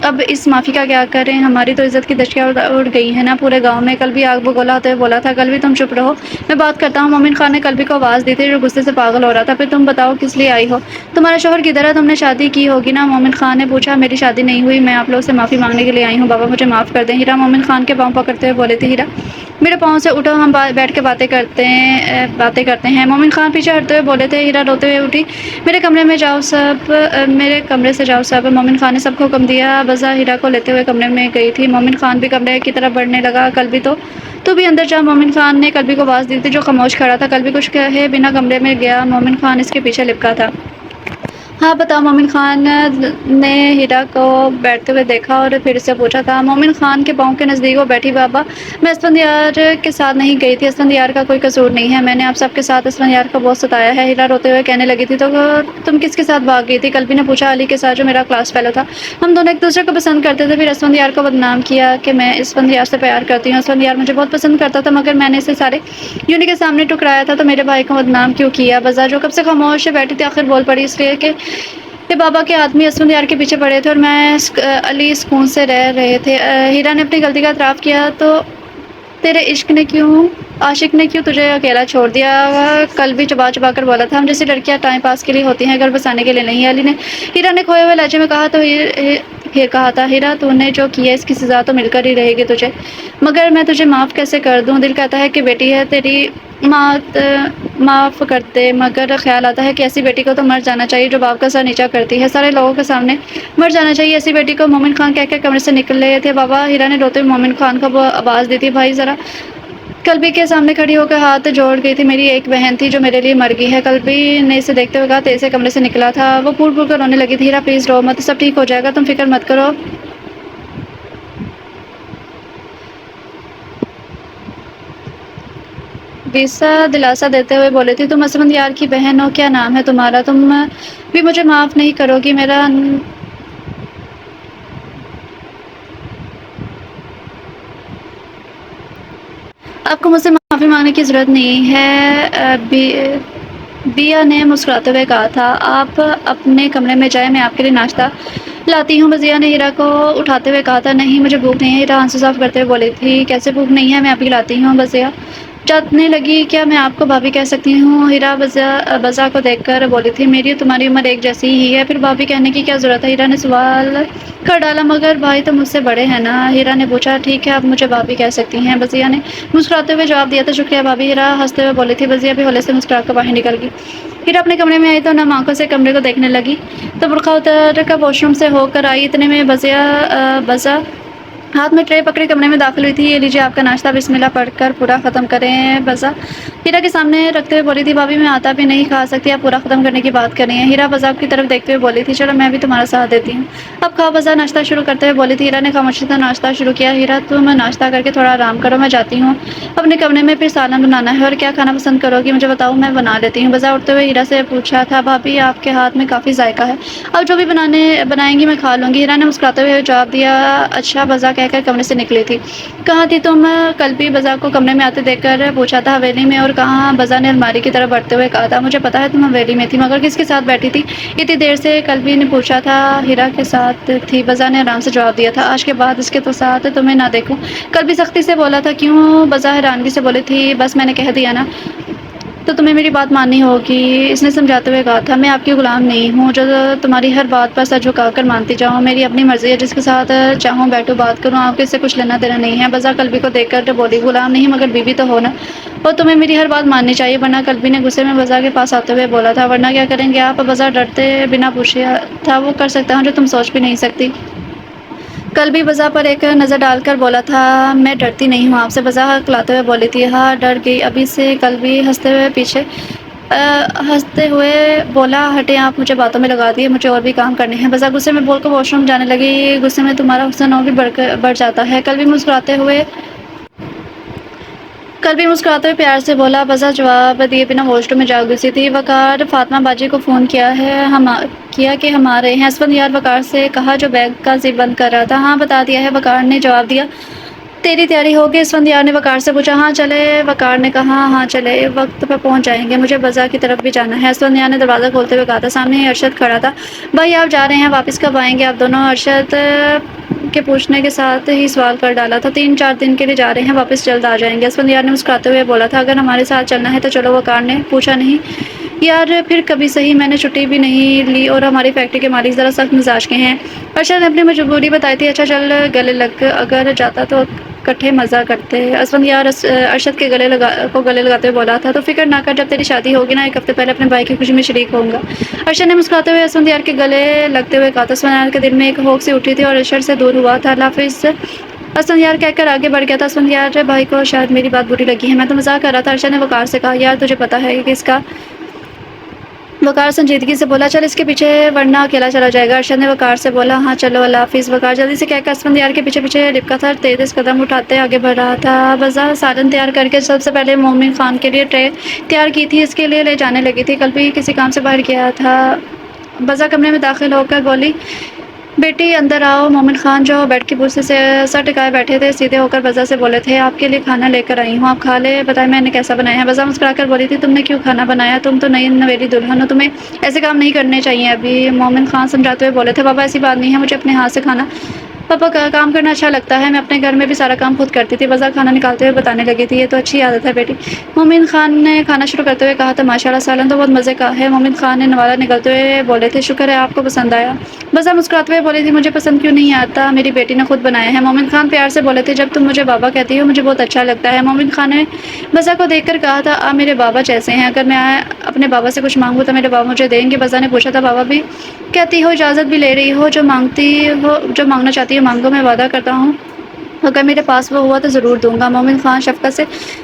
اب اس معافی کا کیا کریں، ہماری تو عزت کی دھجیاں اڑ گئی ہیں نا پورے گاؤں میں۔ قلبی آگ بگولا ہوتے ہوئے بولا تھا، قلبی تم چپ رہو، میں بات کرتا ہوں۔ مومن خان نے قلبی کو آواز دی تھی جو غصے سے پاگل ہو رہا تھا، پھر تم بتاؤ کس لیے آئی ہو؟ تمہارا شوہر کدھر ہے؟ تم نے شادی کی ہوگی نا؟ مومن خان نے پوچھا، میری شادی نہیں ہوئی، میں آپ لوگوں سے معافی مانگنے کے لیے آئی ہوں، بابا مجھے معاف کر دیں۔ ہیرا مومن خان کے پاؤں پکڑتے ہوئے بولے تھے، ہیرا میرے پاؤں سے اٹھو، ہم بیٹھ کے باتیں کرتے ہیں۔ مومن خان پیچھے ہٹتے ہوئے بولے تھے۔ ہیرا روتے ہوئے اٹھی، میرے کمرے سے جاؤ سب۔ مومن خان نے سب کو حکم دیا۔ بزا ہیرا کو لیتے ہوئے کمرے میں گئی تھی، مومن خان بھی کمرے کی طرف بڑھنے لگا۔ قلبی تو بھی اندر جا، مومن خان نے قلبی کو آواز دی تھی جو خاموش کھڑا تھا۔ قلبی کچھ کہے بنا کمرے میں گیا، مومن خان اس کے پیچھے لپکا تھا۔ ہاں بتاؤ؟ مومن خان نے ہیرا کو بیٹھتے ہوئے دیکھا اور پھر اس سے پوچھا تھا۔ مومن خان کے پاؤں کے نزدیک وہ بیٹھی، بابا میں اسفندیار کے ساتھ نہیں گئی تھی، اسفندیار کا کوئی قصور نہیں ہے، میں نے آپ سب کے ساتھ اسفندیار کو بہت ستایا ہے۔ ہیرا روتے ہوئے کہنے لگی تھی، تو تم کس کے ساتھ بھاگ گئی تھی؟ قلبی نے پوچھا، علی کے ساتھ جو میرا کلاس فیلو تھا، ہم دونوں ایک دوسرے کو پسند کرتے تھے، پھر اسفندیار کو بدنام کیا کہ میں اسفندیار سے پیار کرتی ہوں، اسفندیار مجھے بہت پسند کرتا تھا مگر میں نے اسے سارے یونی کے سامنے ٹکرایا تھا، تو میرے بھائی کو بدنام کیوں کیا؟ بزا جو کب سے خاموش بیٹھی تھی آخر بول پڑی، اس لیے کہ بابا کے آدمی اسفندیار کے پیچھے پڑے تھے اور میں علی سکون سے رہ رہے تھے۔ ہیرا نے اپنی غلطی کا اعتراف کیا، تو تیرے عاشق نے کیوں تجھے اکیلا چھوڑ دیا؟ قلبی چبا چبا کر بولا تھا، ہم جیسی لڑکیاں ٹائم پاس کے لیے ہوتی ہیں، گھر بسانے کے لیے نہیں۔ ہیرا نے کھوئے ہوئے لہجے میں کہا، تو کہا تھا ہیرا تو نے جو کیا اس کی سزا تو مل کر ہی رہے گی تجھے، مگر میں تجھے معاف کیسے کر دوں؟ دل کہتا ہے کہ بیٹی ہے تیری معاف کرتے، مگر خیال آتا ہے کہ ایسی بیٹی کو تو مر جانا چاہیے جو باپ کا سر نیچا کرتی ہے، سارے لوگوں کے سامنے مر جانا چاہیے ایسی بیٹی کو۔ مومن خان کہہ کر کمرے سے نکلے تھے بابا، ہیرا نے روتے ہوئے مومن خان کو آواز دی تھی، بھائی ذرا۔ قلبی کے سامنے کھڑی ہو کر ہاتھ جوڑ گئی تھی، میری ایک بہن تھی جو میرے لیے مر گئی ہے۔ قلبی نے اسے دیکھتے ہوئے کہا، تیزی سے کمرے سے نکلا تھا، وہ پھول پھول کر رونے لگی تھی۔ ہیرا پلیز رو مت، سب ٹھیک ہو جائے گا، تم فکر مت کرو۔ ویسا دلاسا دیتے ہوئے بولے تھی، تم اسفندیار کی بہن ہو، کیا نام ہے تمہارا؟ تم بھی مجھے معاف نہیں کرو گی؟ آپ کو مجھ سے معافی مانگنے کی ضرورت نہیں ہے، بیا نے مسکراتے ہوئے کہا تھا۔ آپ اپنے کمرے میں جائیں، میں آپ کے لیے ناشتہ لاتی ہوں۔ بزیا نے ہیرا کو اٹھاتے ہوئے کہا تھا، نہیں مجھے بھوک نہیں ہے۔ ہیرا آنسو صاف کرتے ہوئے بولی تھی، کیسے بھوک نہیں ہے، میں ابھی لاتی ہوں۔ بزیا جانے لگی، کیا میں آپ کو بھابھی کہہ سکتی ہوں؟ ہیرا بزا کو دیکھ کر بولی تھی، میری اور تمہاری عمر ایک جیسی ہی ہے، پھر بھابھی کہنے کی کیا ضرورت ہے؟ ہیرا نے سوال کر ڈالا، مگر بھائی تو مجھ سے بڑے ہیں نا؟ ہیرا نے پوچھا، ٹھیک ہے آپ مجھے بھابھی کہہ سکتی ہیں۔ بزیا نے مسکراتے ہوئے جواب دیا تھا، شکریہ بھابھی۔ ہیرا ہنستے ہوئے بولی تھی، بزیا بھی ہولے سے مسکرا کر باہر نکل گئی۔ ہیرا اپنے کمرے میں آئی تو نم آنکھوں سے کمرے کو دیکھنے لگی، تو برقع اتار کر واش روم سے ہو کر آئی، اتنے میں بزا ہاتھ میں ٹرے پکڑے کمرے میں داخل ہوئی تھی۔ یہ لیجیے آپ کا ناشتہ، بسم اللہ پڑھ کر پورا ختم کریں۔ بزا ہیرا کے سامنے رکھتے ہوئے بولی تھی، بھابھی میں آتا بھی نہیں کھا سکتی، آپ پورا ختم کرنے کی بات کر رہی ہیں۔ ہیرا بزا کی طرف دیکھتے ہوئے بولی تھی، چلو میں بھی تمہارا ساتھ دیتی ہوں، اب کھاؤ۔ بزا ناشتہ شروع کرتے ہوئے بولی تھی۔ ہیرا نے خاموشی سے ناشتہ شروع کیا۔ ہیرا تم ناشتہ کر کے تھوڑا آرام کرو، میں جاتی ہوں اپنے کمرے میں، پھر سالن بنانا ہے۔ اور کیا کھانا پسند کرو گی مجھے بتاؤ، میں بنا لیتی ہوں۔ بزا اٹھتے ہوئے ہیرا سے پوچھا تھا، بھابھی آپ کے ہاتھ میں کافی ذائقہ ہے، اب جو بھی بنائیں گی میں کھا لوں گی۔ ہیرا نے مسکراتے ہوئے جواب دیا، اچھا بزا کہہ کر کمرے سے نکلی تھی۔ کہاں تھی تم؟ کل بھی بزا کو کمرے میں آتے دیکھ کر پوچھا تھا، حویلی میں۔ اور کہاں؟ بزا نے الماری کی طرف بڑھتے ہوئے کہا تھا، مجھے پتا ہے تم حویلی میں تھی، مگر کس کے ساتھ بیٹھی تھی اتنی دیر سے؟ قلبی نے پوچھا تھا۔ ہیرا کے ساتھ تھی، بزا نے آرام سے جواب دیا تھا، آج کے بعد اس کے تو ساتھ تمہیں نہ دیکھوں۔ قلبی سختی سے بولا تھا، کیوں؟ بزا حیرانگی سے بولی تھی، بس میں نے کہہ دیا نا، تو تمہیں میری بات ماننی ہوگی۔ اس نے سمجھاتے ہوئے کہا تھا، میں آپ کی غلام نہیں ہوں جو تمہاری ہر بات پر سر جھکا کر مانتی جاؤں، میری اپنی مرضی ہے، جس کے ساتھ چاہوں بیٹھوں بات کروں، آپ کو اس سے کچھ لینا دینا نہیں ہے۔ بزا قلبی کو دیکھ کر بولی، غلام نہیں مگر بیوی تو ہو نا، اور تمہیں میری ہر بات ماننی چاہیے، ورنہ؟ قلبی نے غصے میں بزا کے پاس آتے ہوئے بولا تھا، ورنہ کیا کریں گے آپ؟ بزا ڈرتے بنا پوچھے تھا، وہ کر سکتا ہوں جو تم سوچ بھی نہیں سکتی۔ قلبی بزا پر ایک نظر ڈال کر بولا تھا، میں ڈرتی نہیں ہوں آپ سے۔ بزا ہکلاتے ہوئے بولی تھی، ہاں ڈر گئی ابھی سے۔ قلبی ہنستے ہوئے بولا، ہٹیں آپ، مجھے باتوں میں لگا دیے، مجھے اور بھی کام کرنے ہیں۔ بزا غصے میں بول کر واش روم جانے لگی، غصے میں تمہارا حسن اور بھی بڑھ جاتا ہے۔ قلبی مسکراتے ہوئے پیار سے بولا۔ بزا جواب دیے بنا واش روم میں جا گھسی تھی۔ وقار فاطمہ باجی کو فون کیا کہ ہم آ رہے ہیں؟ اسفندیار وقار سے کہا جو بیگ کا زپ بند کر رہا تھا۔ ہاں بتا دیا ہے، وقار نے جواب دیا۔ تیری تیاری ہو گئی؟ اسفندیار نے وقار سے پوچھا۔ ہاں چلے، وقار نے کہا۔ ہاں چلے، وقت پر پہنچ جائیں گے، مجھے بزا کی طرف بھی جانا ہے۔ اسفندیار نے دروازہ کھولتے ہوئے کہا تھا۔ سامنے ہی ارشد کھڑا تھا۔ بھائی آپ جا رہے ہیں، واپس کب آئیں گے آپ دونوں؟ ارشد کے پوچھنے کے ساتھ ہی سوال کر ڈالا تھا۔ 3-4 دن کے لیے جا رہے ہیں، واپس جلد آ جائیں گے۔ اسفندیار نے مسکراتے ہوئے بولا تھا، اگر ہمارے ساتھ چلنا ہے تو چلو۔ وقار نے پوچھا، نہیں یار پھر کبھی صحیح، میں نے چھٹی بھی نہیں لی اور ہماری فیکٹری کے مالک ذرا سخت مزاج کے ہیں۔ ارشد نے اپنی مجبوری بتائی تھی۔ اچھا چل گلے لگ، اگر جاتا تو کٹھے مزہ کرتے۔ اسفندیار ارشد کے گلے لگاتے ہوئے بولا تھا، تو فکر نہ کر، جب تیری شادی ہوگی نا، 1 ہفتے پہلے اپنے بھائی کی خوشی میں شریک ہوں گا۔ ارشد نے مسکراتے ہوئے اسفندیار کے گلے لگتے ہوئے کہا تھا۔ اسفندیار کے دل میں ایک ہوک سی اٹھی تھی اور ارشد سے دور ہوا تھا۔ اللہ حافظ اسفندیار کہہ کر آگے بڑھ گیا تھا۔ اسفندیار بھائی کو شاید میری بات بری لگی ہے، میں تو مزاق کر رہا تھا۔ ارشد نے وقار سے کہا، یار تجھے پتا ہے کہ اس کا؟ وقار سنجیدگی سے بولا، چل اس کے پیچھے ورنہ اکیلا چلا جائے گا۔ ارشد نے وقار سے بولا، ہاں چلو، اللہ حافظ۔ وقار جلدی سے کہہ کر اسفندیار کے پیچھے پیچھے لپکا تھا، تیز قدم اٹھاتے آگے بڑھ رہا تھا۔ بزا سالن تیار کر کے سب سے پہلے مومن خان کے لیے ٹرے تیار کی تھی، اس کے لیے لے جانے لگی تھی۔ کل بھی کسی کام سے باہر گیا تھا۔ بزا کمرے میں داخل ہو کر بولی، بیٹی اندر آؤ۔ مومن خان جو بیڈ کی کرسی سے سر ٹکائے بیٹھے تھے، سیدھے ہو کر بزا سے بولے تھے، آپ کے لیے کھانا لے کر آئی ہوں، آپ کھا لے، بتائیں میں نے کیسا بنایا ہے؟ بزا مسکرا کر بولی تھی، تم نے کیوں کھانا بنایا؟ تم تو نئی نویلی دلہن ہو، تمہیں ایسے کام نہیں کرنے چاہیے ابھی۔ مومن خان سمجھاتے ہوئے بولے تھے، بابا ایسی بات نہیں ہے، مجھے اپنے ہاتھ سے کھانا پاپا کا کام کرنا اچھا لگتا ہے، میں اپنے گھر میں بھی سارا کام خود کرتی تھی۔ بازا کھانا نکالتے ہوئے بتانے لگی تھی، یہ تو اچھی عادت ہے بیٹی۔ مومن خان نے کھانا شروع کرتے ہوئے کہا تھا، ماشاءاللہ سالن تو بہت مزے کا ہے۔ مومن خان نے نوالہ نگلتے ہوئے بولے تھے، شکر ہے آپ کو پسند آیا۔ بازا مسکراتے ہوئے بولی تھی، مجھے پسند کیوں نہیں آتا، میری بیٹی نے خود بنایا ہے۔ مومن خان پیار سے بولے تھے، جب تم مجھے بابا کہتی ہو مجھے بہت اچھا لگتا ہے۔ مومن خان نے بازا کو دیکھ کر کہا تھا، آپ میرے بابا جیسے ہیں، اگر میں اپنے بابا سے کچھ مانگوں تو میرے بابا مجھے دیں گے؟ بازا نے پوچھا تھا، بابا بھی کہتی ہو، اجازت بھی لے رہی ہو، جو مانگنا چاہتی ہو مانگو، میں وعدہ کرتا ہوں اگر میرے پاس وہ ہوا تو ضرور دوں گا۔ مومن خان شفقت سے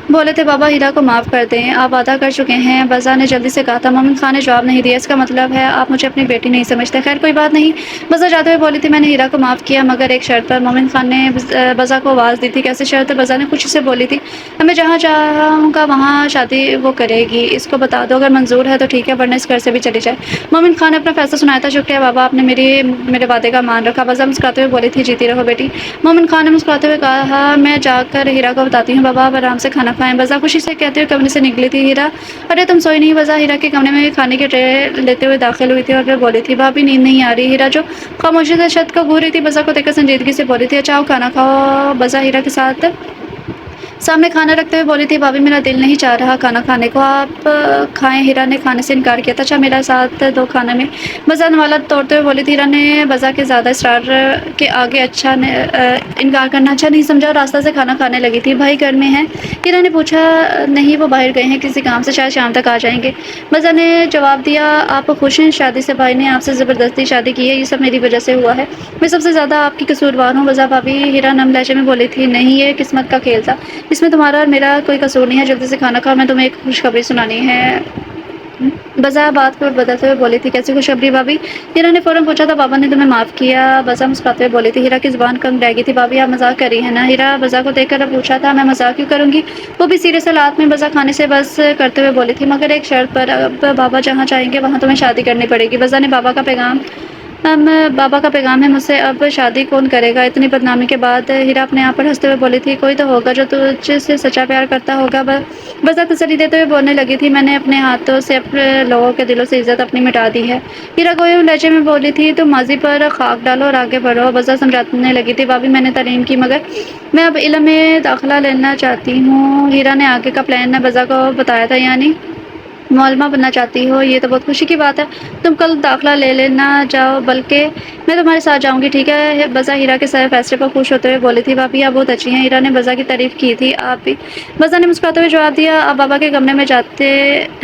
بولے تھے، بابا ہیرا کو معاف کر دیں، آپ وعدہ کر چکے ہیں۔ بازا نے جلدی سے کہا تھا۔ مومن خان نے جواب نہیں دیا، اس کا مطلب ہے آپ مجھے اپنی بیٹی نہیں سمجھتے۔ خیر کوئی بات نہیں، بازا جاتے ہوئے بولی تھی، میں نے ہیرا کو معاف کیا مگر ایک شرط پر۔ مومن خان نے بازا کو آواز دی تھی، کیسی شرط؟ بازا نے خوشی سے بولی تھی، میں جہاں چاہوں گا وہاں شادی وہ کرے گی، اس کو بتا دو، اگر منظور ہے تو ٹھیک ہے ورنہ اس گھر سے بھی چلی جائے۔ مومن خان نے اپنا فیصلہ سنایا تھا، شکریہ بابا، آپ نے میرے وعدے کا مان رکھا۔ بازا مسکراتے ہوئے بولی تھی، جیتی رہو بیٹی۔ مومن خان نے مسکراتے ہوئے کہا، میں جا کر ہیرا کو بتاتی ہوں، بابا آپ آرام سے کھانا کھائیں۔ بازا خوشی سے کہتے ہوئے کمرے سے نکلی تھی۔ ہیرا، ارے تم سوئی نہیں؟ بازا ہیرا کے کمرے میں کھانے کی ٹرے لیتے ہوئے داخل ہوئی تھی اور پھر بولی تھی، بھابھی نیند نہیں آ رہی؟ ہیرا جو خاموشی سے چھت کو گھور رہی تھی، بازا کو دیکھ کر سنجیدگی سے بولی تھی، اچھا آؤ کھانا کھاؤ۔ بازا ہیرا کے ساتھ سامنے کھانا رکھتے ہوئے بولی تھی، بھابھی میرا دل نہیں چاہ رہا کھانا کھانے کو، آپ کھائیں۔ ہیرا نے کھانے سے انکار کیا تھا، اچھا میرا ساتھ دو کھانے میں۔ بازا نوالہ توڑتے ہوئے بولی تھی۔ ہیرا نے بازا کے زیادہ اصرار کے آگے انکار کرنا اچھا نہیں سمجھا اور راستہ سے کھانا کھانے لگی تھی۔ بھائی گھر میں ہیں؟ ہیرا نے پوچھا، نہیں وہ باہر گئے ہیں کسی کام سے، شاید شام تک آ جائیں گے۔ بازا نے جواب دیا، آپ خوش ہیں شادی سے؟ بھائی نے آپ سے زبردستی شادی کی ہے، یہ سب میری وجہ سے ہوا ہے، میں سب سے زیادہ آپ کی قصوروار ہوں۔ بازا بھابھی، ہیرا نم لہجے میں بولی تھی، نہیں یہ قسمت کا کھیل تھا، اس میں تمہارا اور میرا کوئی قصور نہیں ہے، جلدی سے کھانا کھاؤ، میں تمہیں ایک خوشخبری سنانی ہے۔ بازا بات کو بدلتے ہوئے بولی تھی، کیسی خوشخبری بھابھی؟ ہیرا نے فوراً پوچھا تھا، بابا نے تمہیں معاف کیا؟ بازا مسکراتے ہوئے بولی تھی۔ ہیرا کی زبان کنگ رہ گئی تھی، بھابھی آپ مذاق کر رہی ہیں نا؟ ہیرا بازا کو دیکھ کر پوچھا تھا، میں مذاق کیوں کروں گی، وہ بھی سیریس حالات میں۔ بازا کھانے سے بس کرتے ہوئے بولی تھی، مگر ایک شرط پر، اب بابا جہاں چاہیں گے وہاں تمہیں شادی کرنی پڑے گی۔ بازا نے بابا کا پیغام ہے، مجھ سے اب شادی کون کرے گا اتنی بدنامی کے بعد؟ ہیرا اپنے آپ پر ہنستے ہوئے بولی تھی، کوئی تو ہوگا جو تجھ سے سچا پیار کرتا ہوگا۔ بازا تسلی دیتے ہوئے بولنے لگی تھی، میں نے اپنے ہاتھوں سے اپنے لوگوں کے دلوں سے عزت اپنی مٹا دی ہے۔ ہیرا گوئے لہجے میں بولی تھی، تم ماضی پر خاک ڈالو اور آگے بڑھو۔ بازا سمجھانے لگی تھی، بھابھی میں نے تعلیم کی مگر میں اب علم میں داخلہ لینا چاہتی ہوں۔ ہیرا نے آگے کا پلان بازا کو بتایا تھا، یعنی معلمہ بننا چاہتی ہو، یہ تو بہت خوشی کی بات ہے، تم کل داخلہ لے لینا جاؤ، بلکہ میں تمہارے ساتھ جاؤں گی، ٹھیک ہے؟ بازا ہیرا کے فیصلے پر خوش ہوتے ہوئے بولی تھی، بھابھی آپ بہت اچھی ہیں۔ ہیرا نے بازا کی تعریف کی تھی، آپ بھی؟ بازا نے مسکراتے ہوئے جواب دیا، آپ بابا کے کمرے میں جاتے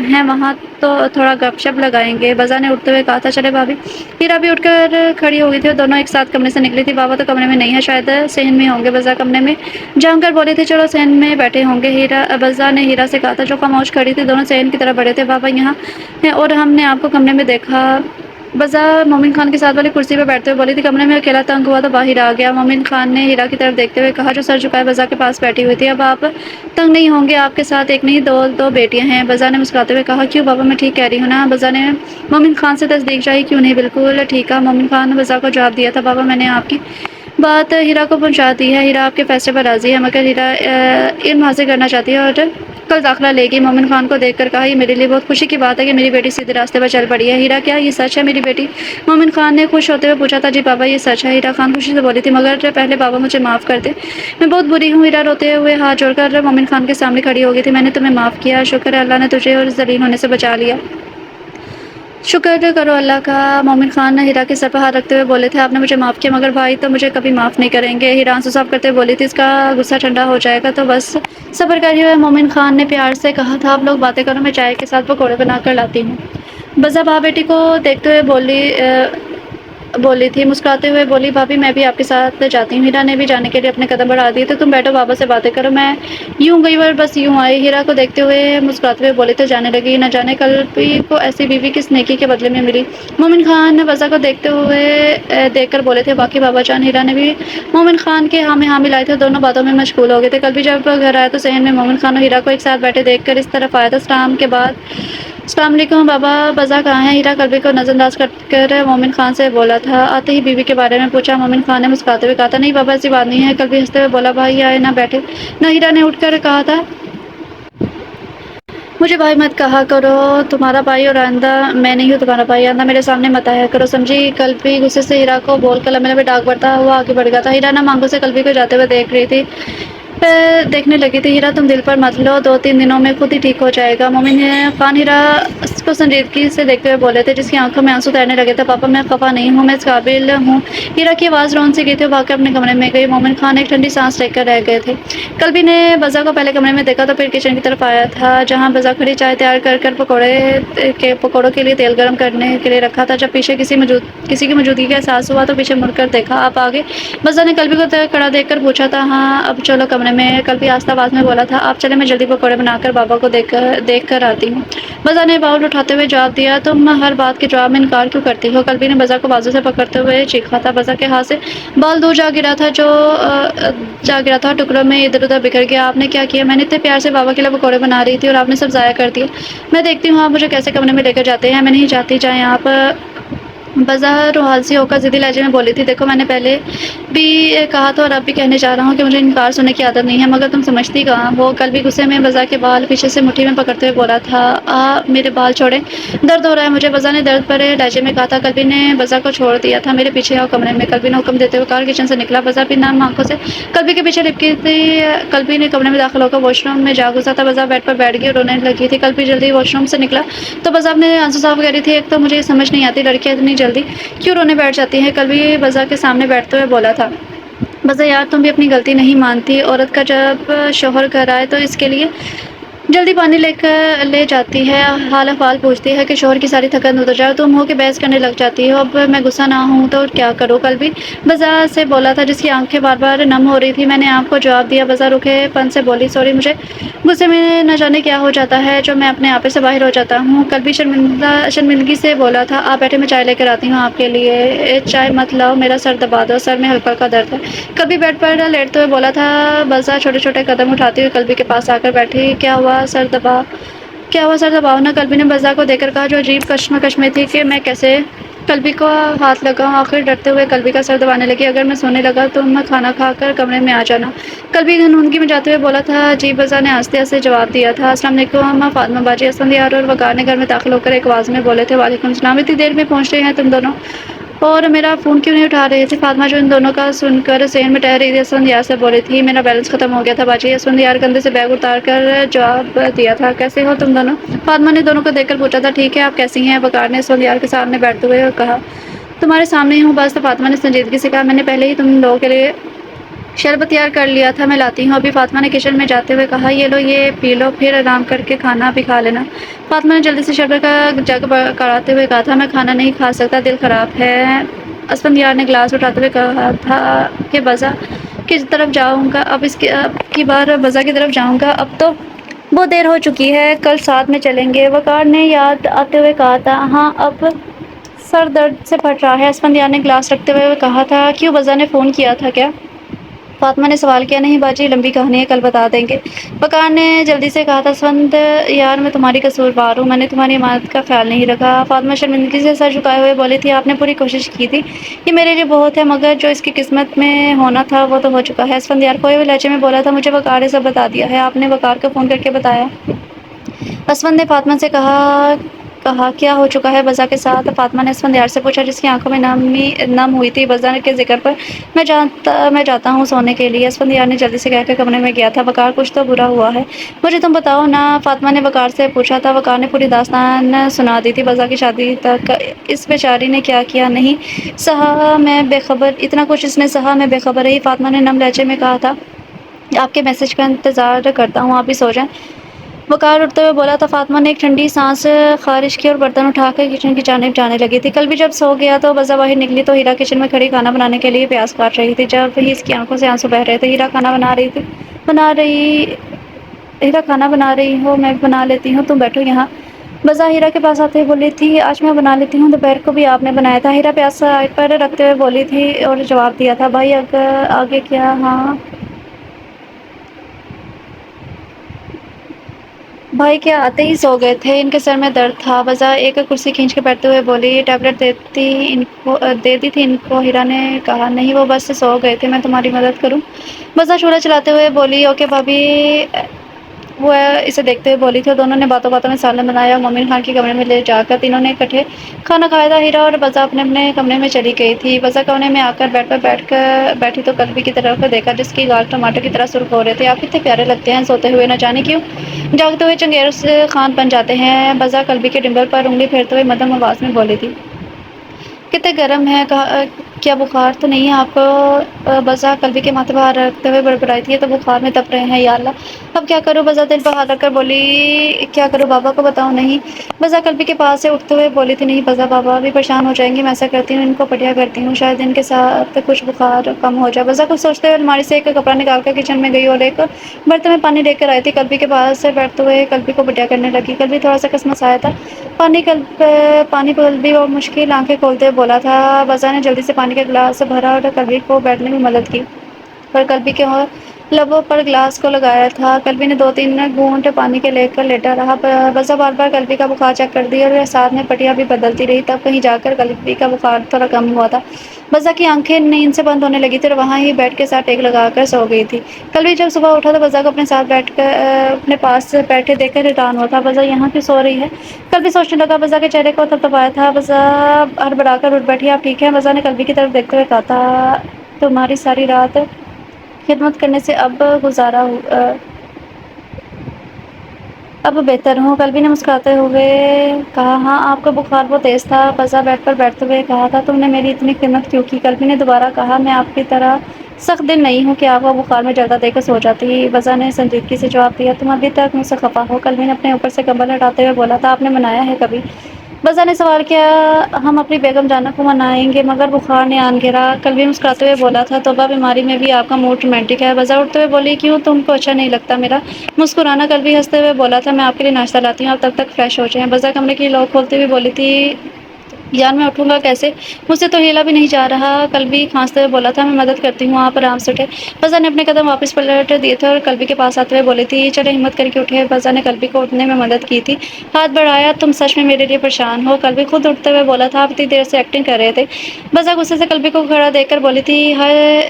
ہیں وہاں تو تھوڑا گپ شپ لگائیں گے۔ بازا نے اٹھتے ہوئے کہا تھا، چلے بھابھی۔ ہیرا بھی اٹھ کر کھڑی ہو گئی تھی اور دونوں ایک ساتھ کمرے سے نکلی تھی۔ بابا تو کمرے میں نہیں ہے، شاید صحن میں ہوں گے۔ بازا کمرے میں جھانک کر بولی تھی، چلو صحن میں بیٹھے ہوں گے۔ بازا نے ہیرا سے کہا تھا، جو خاموش کھڑی تھی، دونوں صحن کی طرف بڑھے تھے، بابا یہاں ہیں اور ہم نے آپ کو کمرے میں دیکھا۔ بازا مومن خان کے ساتھ والی کرسی پر بیٹھتے ہوئے بولی تھی، کمرے میں اکیلا تنگ ہوا تو باہر آ گیا۔ مومن خان نے ہیرا کی طرف دیکھتے ہوئے کہا، جو سر جھکائے بازا کے پاس بیٹھی ہوئی تھی، اب آپ تنگ نہیں ہوں گے، آپ کے ساتھ ایک نہیں دو بیٹیاں ہیں۔ بازا نے مسکراتے ہوئے کہا، کیوں بابا، میں ٹھیک کہہ رہی ہوں نا؟ بازا نے مومن خان سے تصدیق چاہی، کیوں نہیں، بالکل ٹھیک ہے۔ مومن خان نے بازا کو جواب دیا تھا، بابا میں نے آپ کی بات ہیرا کو پہنچا دی ہے، ہیرا آپ کے فیصلے پر راضی ہے، مگر ہیرا علم حاصل کرنا چاہتی ہے اور کل داخلہ لے گی۔ مومن خان کو دیکھ کر کہا، یہ میرے لیے بہت خوشی کی بات ہے کہ میری بیٹی سیدھے راستے پر چل پڑی ہے۔ ہیرا، کیا یہ سچ ہے میری بیٹی؟ مومن خان نے خوش ہوتے ہوئے پوچھا تھا، جی بابا یہ سچ ہے۔ ہیرا خان خوشی سے بولی تھی، مگر پہلے بابا مجھے معاف کر دے، میں بہت بری ہوں۔ ہیرا روتے ہوئے ہاتھ جوڑ کر مومن خان کے سامنے کھڑی ہو گئی تھی، میں نے تمہیں معاف کیا، شکر ہے اللہ نے تجھے اور ذلیل ہونے سے بچا لیا، شکر کرو اللہ کا۔ مومن خان نے ہیرا کے سر پر ہاتھ رکھتے ہوئے بولے تھے، آپ نے مجھے معاف کیا مگر بھائی تو مجھے کبھی معاف نہیں کریں گے۔ ہیرا آنسو صاف کرتے ہوئے بولی تھی، اس کا غصہ ٹھنڈا ہو جائے گا تو بس صبر کریے۔ مومن خان نے پیار سے کہا تھا، آپ لوگ باتیں کرو، میں چائے کے ساتھ پکوڑے بنا کر لاتی ہوں۔ بازا بھائی بیٹی کو دیکھتے ہوئے بولی تھی، مسکراتے ہوئے بولی، بھابھی میں بھی آپ کے ساتھ جاتی ہوں۔ ہیرا نے بھی جانے کے لیے اپنے قدم بڑھا دیے، تو تم بیٹھو بابا سے باتیں کرو، میں یوں گئی اور بس یوں آئی۔ ہیرا کو دیکھتے ہوئے مسکراتے ہوئے بولی تو جانے لگی، نہ جانے کل بھی کو ایسی بیوی کس نیکی کے بدلے میں ملی۔ مومن خان نے بازا کو دیکھ کر بولے تھے، باقی بابا جان؟ ہیرا نے بھی مومن خان کے ہاں میں ہاں ملائے تھے، دونوں باتوں میں مشغول ہو گئے تھے۔ کل بھی جب گھر آیا تو صحن میں مومن خان اور ہیرا کو ایک ساتھ بیٹھے دیکھ کر اس طرف آیا تھا، سلام کے بعد، السلام علیکم بابا، بازا کہاں ہے؟ ہیرا کلبی کو نظر انداز کر مومن خان سے بولا تھا۔ آتے ہی بیوی کے بارے میں پوچھا۔ مومن خان نے مسکراتے ہوئے کہا تھا، نہیں بابا ایسی بات نہیں ہے۔ کلبی ہنستے ہوئے بولا، بھائی آئے نہ بیٹھے نہ۔ ہیرا نے اٹھ کر کہا تھا، مجھے بھائی مت کہا کرو، تمہارا بھائی اور آئندہ میں نہیں ہوں تمہارا بھائی، آئندہ میرے سامنے مت آیا کرو، سمجھی؟ قلبی غصے سے ہیرا کو بول کر لمحے لمحے ڈاک بڑھتا ہوا آگے بڑھ گیا تھا۔ ہیرا نہ مانگوں سے قلبی کو جاتے ہوئے دیکھ رہی تھی، پھر دیکھنے لگی تھی۔ ہیرا تم دل پر مت لو، 2-3 دنوں میں خود ہی ٹھیک ہو جائے گا۔ مومن خان ہیرا کو سنجیدگی سے دیکھتے ہوئے بولے تھے، جس کی آنکھوں میں آنسو تیرنے لگے تھے۔ پاپا میں خفا نہیں ہوں، میں اس قابل ہوں۔ ہیرا کی آواز رون سی گئی تھی، وہ بھاگ کر اپنے کمرے میں گئی۔ مومن خان ایک ٹھنڈی سانس لے کر رہ گئے تھے۔ قلبی نے بزا کو پہلے کمرے میں دیکھا تو پھر کچن کی طرف آیا تھا، جہاں بزا کھڑی چائے تیار کر کر پکوڑوں کے لیے تیل گرم کرنے کے لیے رکھا تھا۔ جب پیچھے کسی کی موجودگی کا احساس ہوا تو پیچھے مڑ کر دیکھا۔ آپ آ گئے؟ بزا نے قلبی کو کھڑا دیکھ کر پوچھا تھا۔ ہاں اب چلو کمرے میں، قلبی آہستہ آواز میں بولا تھا۔ آپ چلیں، میں جلدی پکوڑے بنا کر بابا کو دیکھ کر آتی ہوں۔ بزا نے باؤل اٹھاتے ہوئے جواب دیا، تم ہر بات کے جواب میں انکار کیوں کرتی ہو؟ قلبی نے بزا کو بازو سے پکڑتے ہوئے چیخا تھا۔ بزا کے ہاتھ سے بال دور جا گرا تھا، ٹکڑوں میں ادھر ادھر بکھر گیا۔ آپ نے کیا کیا؟ میں نے اتنے پیار سے بابا کے لیے پکوڑے بنا رہی تھی اور آپ نے سب ضائع کر دیے۔ میں دیکھتی ہوں آپ مجھے کیسے کمرے میں لے کر جاتے ہیں، میں نہیں چاہتی جائیں آپ۔ بزا روحال سی ہو کر ضدی لہجے میں بولی تھی، دیکھو میں نے پہلے بھی کہا تھا اور اب بھی کہنے جا رہا ہوں کہ مجھے انکار سننے کی عادت نہیں ہے، مگر تم سمجھتی کہاں ہو؟ قلبی غصے میں بزا کے بال پیچھے سے مٹھی میں پکڑتے ہوئے بولا تھا، میرے بال چھوڑیں، درد ہو رہا ہے مجھے۔ بزا نے درد بھرے لہجے میں کہا تھا۔ قلبی نے بزا کو چھوڑ دیا تھا۔ میرے پیچھے آؤ کمرے میں، قلبی نے حکم دیتے ہوئے کہا، کچن سے نکلا۔ بزا بھی نام آنکھوں سے قلبی کے پیچھے لپکی تھی۔ قلبی نے کمرے میں داخل ہو کر واش روم میں جا گھسا تھا۔ بزا بیڈ پر بیٹھ گئی اور رونے لگی تھی۔ قلبی جلدی واش روم سے نکلا تو بزا اپنے آنسو صاف کر رہی تھی۔ ایک تو مجھے یہ سمجھ نہیں آتی لڑکیاں اتنی جلدی کیوں رونے بیٹھ جاتی ہیں؟ قلبی بزا کے سامنے بیٹھتے ہوئے بولا تھا۔ بزا یار تم بھی اپنی غلطی نہیں مانتی، عورت کا جب شوہر گھر آئے تو اس کے لیے جلدی پانی لے جاتی ہے، حال احوال پوچھتی ہے کہ شوہر کی ساری تھکن اتر جائے، تم ہو کہ بحث کرنے لگ جاتی ہو۔ اب میں غصہ نہ ہوں تو کیا کروں؟ قلبی بزا سے بولا تھا، جس کی آنکھیں بار بار نم ہو رہی تھی۔ میں نے آپ کو جواب دیا۔ بزا روکھے پن سے بولی، سوری، مجھے غصے میں نہ جانے کیا ہو جاتا ہے جو میں اپنے آپے سے باہر ہو جاتا ہوں۔ قلبی شرمندگی سے بولا تھا، آپ بیٹھے، میں چائے لے کر آتی ہوں آپ کے لیے۔ چائے مت لاؤ، میرا سر دبا دو، سر میں ہلکا درد ہے۔ قلبی بیڈ پر لیٹتے ہوئے بولا تھا۔ بزا چھوٹے چھوٹے قدم اٹھاتی ہوئی قلبی کے پاس آ کر بیٹھی۔ کیا ہوا سر دباؤ نا؟ قلبی نے بزا کو دیکھ کر کہا، جو عجیب کشمکش میں تھی کہ میں کیسے قلبی کو ہاتھ لگاؤں۔ آخر ڈرتے ہوئے قلبی کا سر دبانے لگی، اگر میں سونے لگا تو میں کھانا کھا کر کمرے میں آ جانا۔ قلبی گھنگی میں جاتے ہوئے بولا تھا، جی۔ بزا نے آہستہ آہستہ جواب دیا تھا، السلام علیکم فاطمہ باجی۔ اسفندیار اور وقار نے گھر میں داخل ہو کر ایک آواز میں بولے تھے، وعلیکم السلام، اتنی دیر میں پہنچ رہے ہیں تم دونوں، اور میرا فون کیوں نہیں اٹھا رہے تھے؟ فاطمہ جو ان دونوں کا سن کر صحن میں ٹہر رہی تھی، اسفندیار سے بولی تھی، میرا بیلنس ختم ہو گیا تھا باجی۔ اسفندیار کندھے سے بیگ اتار کر جواب دیا تھا، کیسے ہو تم دونوں؟ فاطمہ نے دونوں کو دیکھ کر پوچھا تھا، ٹھیک ہے، آپ کیسی ہیں؟ وقار نے اسفندیار کے سامنے بیٹھتے ہوئے کہا، تمہارے سامنے ہی ہوں بس۔ فاطمہ نے سنجیدگی سے کہا، میں نے پہلے ہی تم لوگوں کے لیے شربت تیار کر لیا تھا، میں لاتی ہوں ابھی۔ فاطمہ نے کچن میں جاتے ہوئے کہا، یہ لو، یہ پی لو، پھر آرام کر کے کھانا بھی کھا لینا۔ فاطمہ نے جلدی سے شربت کا جگ کڑاتے ہوئے کہا تھا، میں کھانا نہیں کھا سکتا، دل خراب ہے۔ اسفندیار نے گلاس اٹھاتے ہوئے کہا تھا کہ بزا کی طرف جاؤں گا، اب کی بار بزا کی طرف جاؤں گا، اب تو بہت دیر ہو چکی ہے، کل ساتھ میں چلیں گے۔ وقار نے یاد آتے ہوئے کہا تھا، ہاں اب سر درد سے پھٹ رہا ہے۔ اسفندیار نے گلاس رکھتے ہوئے کہا تھا، کیوں، بزا نے فون کیا تھا کیا؟ فاطمہ نے سوال کیا، نہیں باجی، لمبی کہانی ہے، کل بتا دیں گے۔ وقار نے جلدی سے کہا تھا، اسفندیار میں تمہاری قصوروار ہوں، میں نے تمہاری امانت کا خیال نہیں رکھا۔ فاطمہ شرمندگی سے سر جھکائے ہوئے بولی تھی، آپ نے پوری کوشش کی تھی، یہ میرے لیے بہت ہے، مگر جو اس کی قسمت میں ہونا تھا وہ تو ہو چکا ہے۔ اسفندیار کھوئے ہوئے لہجے میں بولا تھا، مجھے وقار نے سب بتا دیا ہے، آپ نے وقار کو فون کر کے بتایا؟ اسفند نے فاطمہ سے کہا، کیا ہو چکا ہے بزا کے ساتھ؟ فاطمہ نے اسفندیار سے پوچھا، جس کی آنکھوں میں نم ہوئی تھی۔ بزا کے ذکر پر میں جاتا ہوں سونے کے لیے۔ اسفندیار نے جلدی سے کہہ کر کمرے میں گیا تھا، وقار کچھ تو برا ہوا ہے، مجھے تم بتاؤ نا، فاطمہ نے وقار سے پوچھا تھا۔ وقار نے پوری داستان سنا دی تھی، بزا کی شادی تک اس بیچاری نے کیا کیا نہیں سہا، میں بے خبر، اتنا کچھ اس نے سہا، میں بے خبر رہی۔ فاطمہ نے نم لہجے میں کہا تھا، آپ کے میسج کا انتظار کرتا ہوں، آپ بھی سو جائیں۔ وقار اٹھتے ہوئے بولا تھا۔ فاطمہ نے ایک ٹھنڈی سانس خارج کی اور برتن اٹھا کر کچن کی جانب جانے لگی تھی۔ قلبی جب سو گیا تو بزا باہر نکلی تو ہیرا کچن میں کھڑی کھانا بنانے کے لیے پیاز کاٹ رہی تھی۔ جب ہی اس کی آنکھوں سے آنسو بہہ رہے تھے۔ ہیرا کھانا بنا رہی ہو؟ میں بنا لیتی ہوں، تم بیٹھو یہاں۔ بزا ہیرا کے پاس آتے ہوئے بولی تھی، آج میں بنا لیتی ہوں، دوپہر کو بھی آپ نے بنایا تھا۔ ہیرا پیاز سائڈ پر رکھتے ہوئے بولی تھی اور جواب دیا تھا، بھائی آگے کیا؟ ہاں بھائی کیا آتے ہی سو گئے تھے؟ ان کے سر میں درد تھا۔ بزا ایک کرسی کھینچ کے بیٹھتے ہوئے بولی، ٹیبلٹ دے دی تھی ان کو؟ ہیرا نے کہا، نہیں، وہ بس سو گئے تھے، میں تمہاری مدد کروں؟ بزا چولہا چلاتے ہوئے بولی، اوکے بھابی، وہ اسے دیکھتے ہوئے بولی تھی اور دونوں نے باتوں باتوں میں سالن بنایا اور مومن خان کے کمرے میں لے جا کر تینوں نے اکٹھے کھانا کھایا تھا۔ ہیرا اور بزا اپنے اپنے کمرے میں چلی گئی تھی۔ بزا کونے میں آ کر بیڈ پر بیٹھی تو قلبی کی طرف دیکھا جس کی گال ٹماٹر کی طرح سرخ ہو رہے تھے۔ آپ کتنے پیارے لگتے ہیں سوتے ہوئے، نہ جانے کیوں جاگتے ہوئے چنگیز خان بن جاتے ہیں، بزا قلبی کے ڈمبل پر انگلی پھیرتے ہوئے مدھم آواز میں بولی تھی۔ کتنے گرم ہے، کیا بخار تو نہیں ہے آپ کو؟ بزا قلبی کے ماتھے پر ہاتھ رکھتے ہوئے بڑبڑائی تھی۔ یہ تو بخار میں تپ رہے ہیں، یا اللہ اب کیا کروں؟ بزا دل پر ہاتھ رکھ کر بولی۔ کیا کروں بابا کو بتاؤں؟ نہیں، بزا قلبی کے پاس سے اٹھتے ہوئے بولی تھی۔ نہیں بزا، بابا بھی پریشان ہو جائیں گے، میں ایسا کرتی ہوں ان کو پٹیا کرتی ہوں، شاید ان کے ساتھ کچھ بخار کم ہو جائے۔ بزا کچھ سوچتے ہوئے الماری سے ایک کپڑا نکال کر کچن میں گئی اور ایک برتن میں پانی لے کر آئی تھی۔ قلبی کے پاس سے بیٹھتے ہوئے قلبی کو پٹیا کرنے لگی۔ قلبی تھوڑا سا کسمسایا تھا۔ پانی قلبی اور مشکل آنکھیں کھولتے ہوئے بولا تھا۔ بزا نے جلدی سے پانی کا گلاس بھرا اور قلبی کو بیٹھنے میں مدد کی، پر قلبی کے لبوں پر گلاس کو لگایا تھا۔ قلبی نے 2-3 گھونٹ پانی کے لے کر لیٹا رہا۔ بزا بار بار قلبی کا بخار چیک کرتی اور ساتھ میں پٹیاں بھی بدلتی رہی، تب کہیں جا کر قلبی کا بخار تھوڑا کم ہوا تھا۔ بزا کی آنکھیں نیند سے بند ہونے لگی تھی اور وہاں ہی بیڈ کے ساتھ ٹیک لگا کر سو گئی تھی۔ قلبی جب صبح اٹھا تو بزا کو اپنے ساتھ اپنے پاس بیٹھے دیکھ کر حیران ہوا تھا۔ بزا یہاں کیوں سو رہی ہے؟ قلبی سوچنے لگا۔ بزا کے چہرے کو تھپتھپایا تھا۔ بزا ہڑبڑا کر اٹھ بیٹھی۔ آپ ٹھیک ہیں؟ بزا نے قلبی کی طرف دیکھتے ہوئے کہا تھا۔ تمہاری ساری رات خدمت کرنے سے اب بہتر ہوں، قلبی نے مسکراتے ہوئے کہا۔ ہاں آپ کا بخار بہت تیز تھا، بزا بیڈ پر بیٹھتے ہوئے کہا تھا۔ تم نے میری اتنی خدمت کیوں کی؟ قلبی نے دوبارہ کہا۔ میں آپ کی طرح سخت دل نہیں ہوں کہ آپ کو بخار میں جردہ دے کر سو جاتی، بزا نے سنجیدگی سے جواب دیا۔ تم ابھی تک مجھ سے خفا ہو؟ قلبی نے اپنے اوپر سے کمبل ہٹاتے ہوئے بولا تھا۔ آپ نے منایا ہے کبھی؟ بزا نے سوال کیا۔ ہم اپنی بیگم جانوں کو منائیں گے مگر بخار نے آن گھیرا، قلبی مسکراتے ہوئے بولا تھا۔ توبہ، بیماری میں بھی آپ کا موڈ رومانٹک ہے۔ بزا اٹھتے ہوئے بولی۔ کیوں، تم کو اچھا نہیں لگتا میرا مسکرانا؟ قلبی ہنستے ہوئے بولا تھا۔ میں آپ کے لیے ناشتہ لاتی ہوں، آپ تب تک فریش ہو جائیں۔ بزا کمرے کی لاک کھولتے ہوئے بولی تھی۔ یار میں اٹھوں گا کیسے؟ مجھ سے تو ہلا بھی نہیں جا رہا، قلبی کھانستے ہوئے بولا تھا۔ میں مدد کرتی ہوں، آپ آرام سے اٹھے۔ بزا نے اپنے قدم واپس پلٹ دیے تھے اور قلبی کے پاس آتے ہوئے بولی تھی۔ چلے ہمت کر کے اٹھے۔ بزا نے قلبی کو اٹھنے میں مدد کی تھی، ہاتھ بڑھایا۔ تم سچ میں میرے لیے پریشان ہو؟ قلبی خود اٹھتے ہوئے بولا تھا۔ آپ اتنی دیر سے ایکٹنگ کر رہے تھے۔ بزا غصے سے قلبی کو کھڑا دیکھ کر بولی تھی۔ ہائے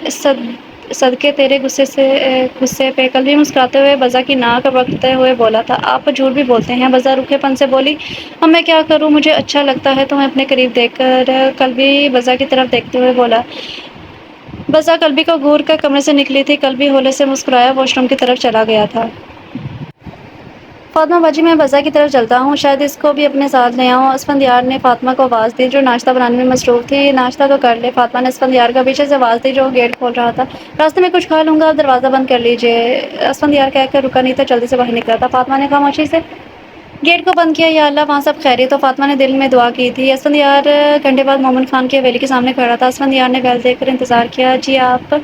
صدقے تیرے غصے پہ، قلبی مسکراتے ہوئے بزا کی ناک پکڑتے ہوئے بولا تھا۔ آپ جھوٹ بھی بولتے ہیں، بزا روکھے پن سے بولی۔ اب میں کیا کروں، مجھے اچھا لگتا ہے تمہیں اپنے قریب دیکھ کر، قلبی بزا کی طرف دیکھتے ہوئے بولا۔ بزا قلبی کو گھور کر کمرے سے نکلی تھی۔ قلبی ہولے سے مسکرایا واش روم کی طرف چلا گیا تھا۔ فاطمہ باجی، میں بزا کی طرف چلتا ہوں، شاید اس کو بھی اپنے ساتھ لے آؤں۔ اسفندیار نے فاطمہ کو آواز دی جو ناشتہ بنانے میں مصروف تھی۔ ناشتہ تو کر لے، فاطمہ نے اسفندیار کو پیچھے سے آواز دی جو گیٹ کھول رہا تھا۔ راستے میں کچھ کھا لوں گا، آپ دروازہ بند کر لیجیے۔ اسفندیار کہہ کر رکا نہیں تھا، جلدی سے باہر نکلا تھا۔ فاطمہ نے خاموشی سے گیٹ کو بند کیا۔ یا اللہ وہاں سب خیریت؟ تو فاطمہ نے دل میں دعا کی تھی۔ اسفندیار گھنٹے بعد مومن خان کی حویلی کے سامنے کھڑا تھا۔ اسفندیار نے بیل دیکھ کر انتظار کیا۔ جی آپ؟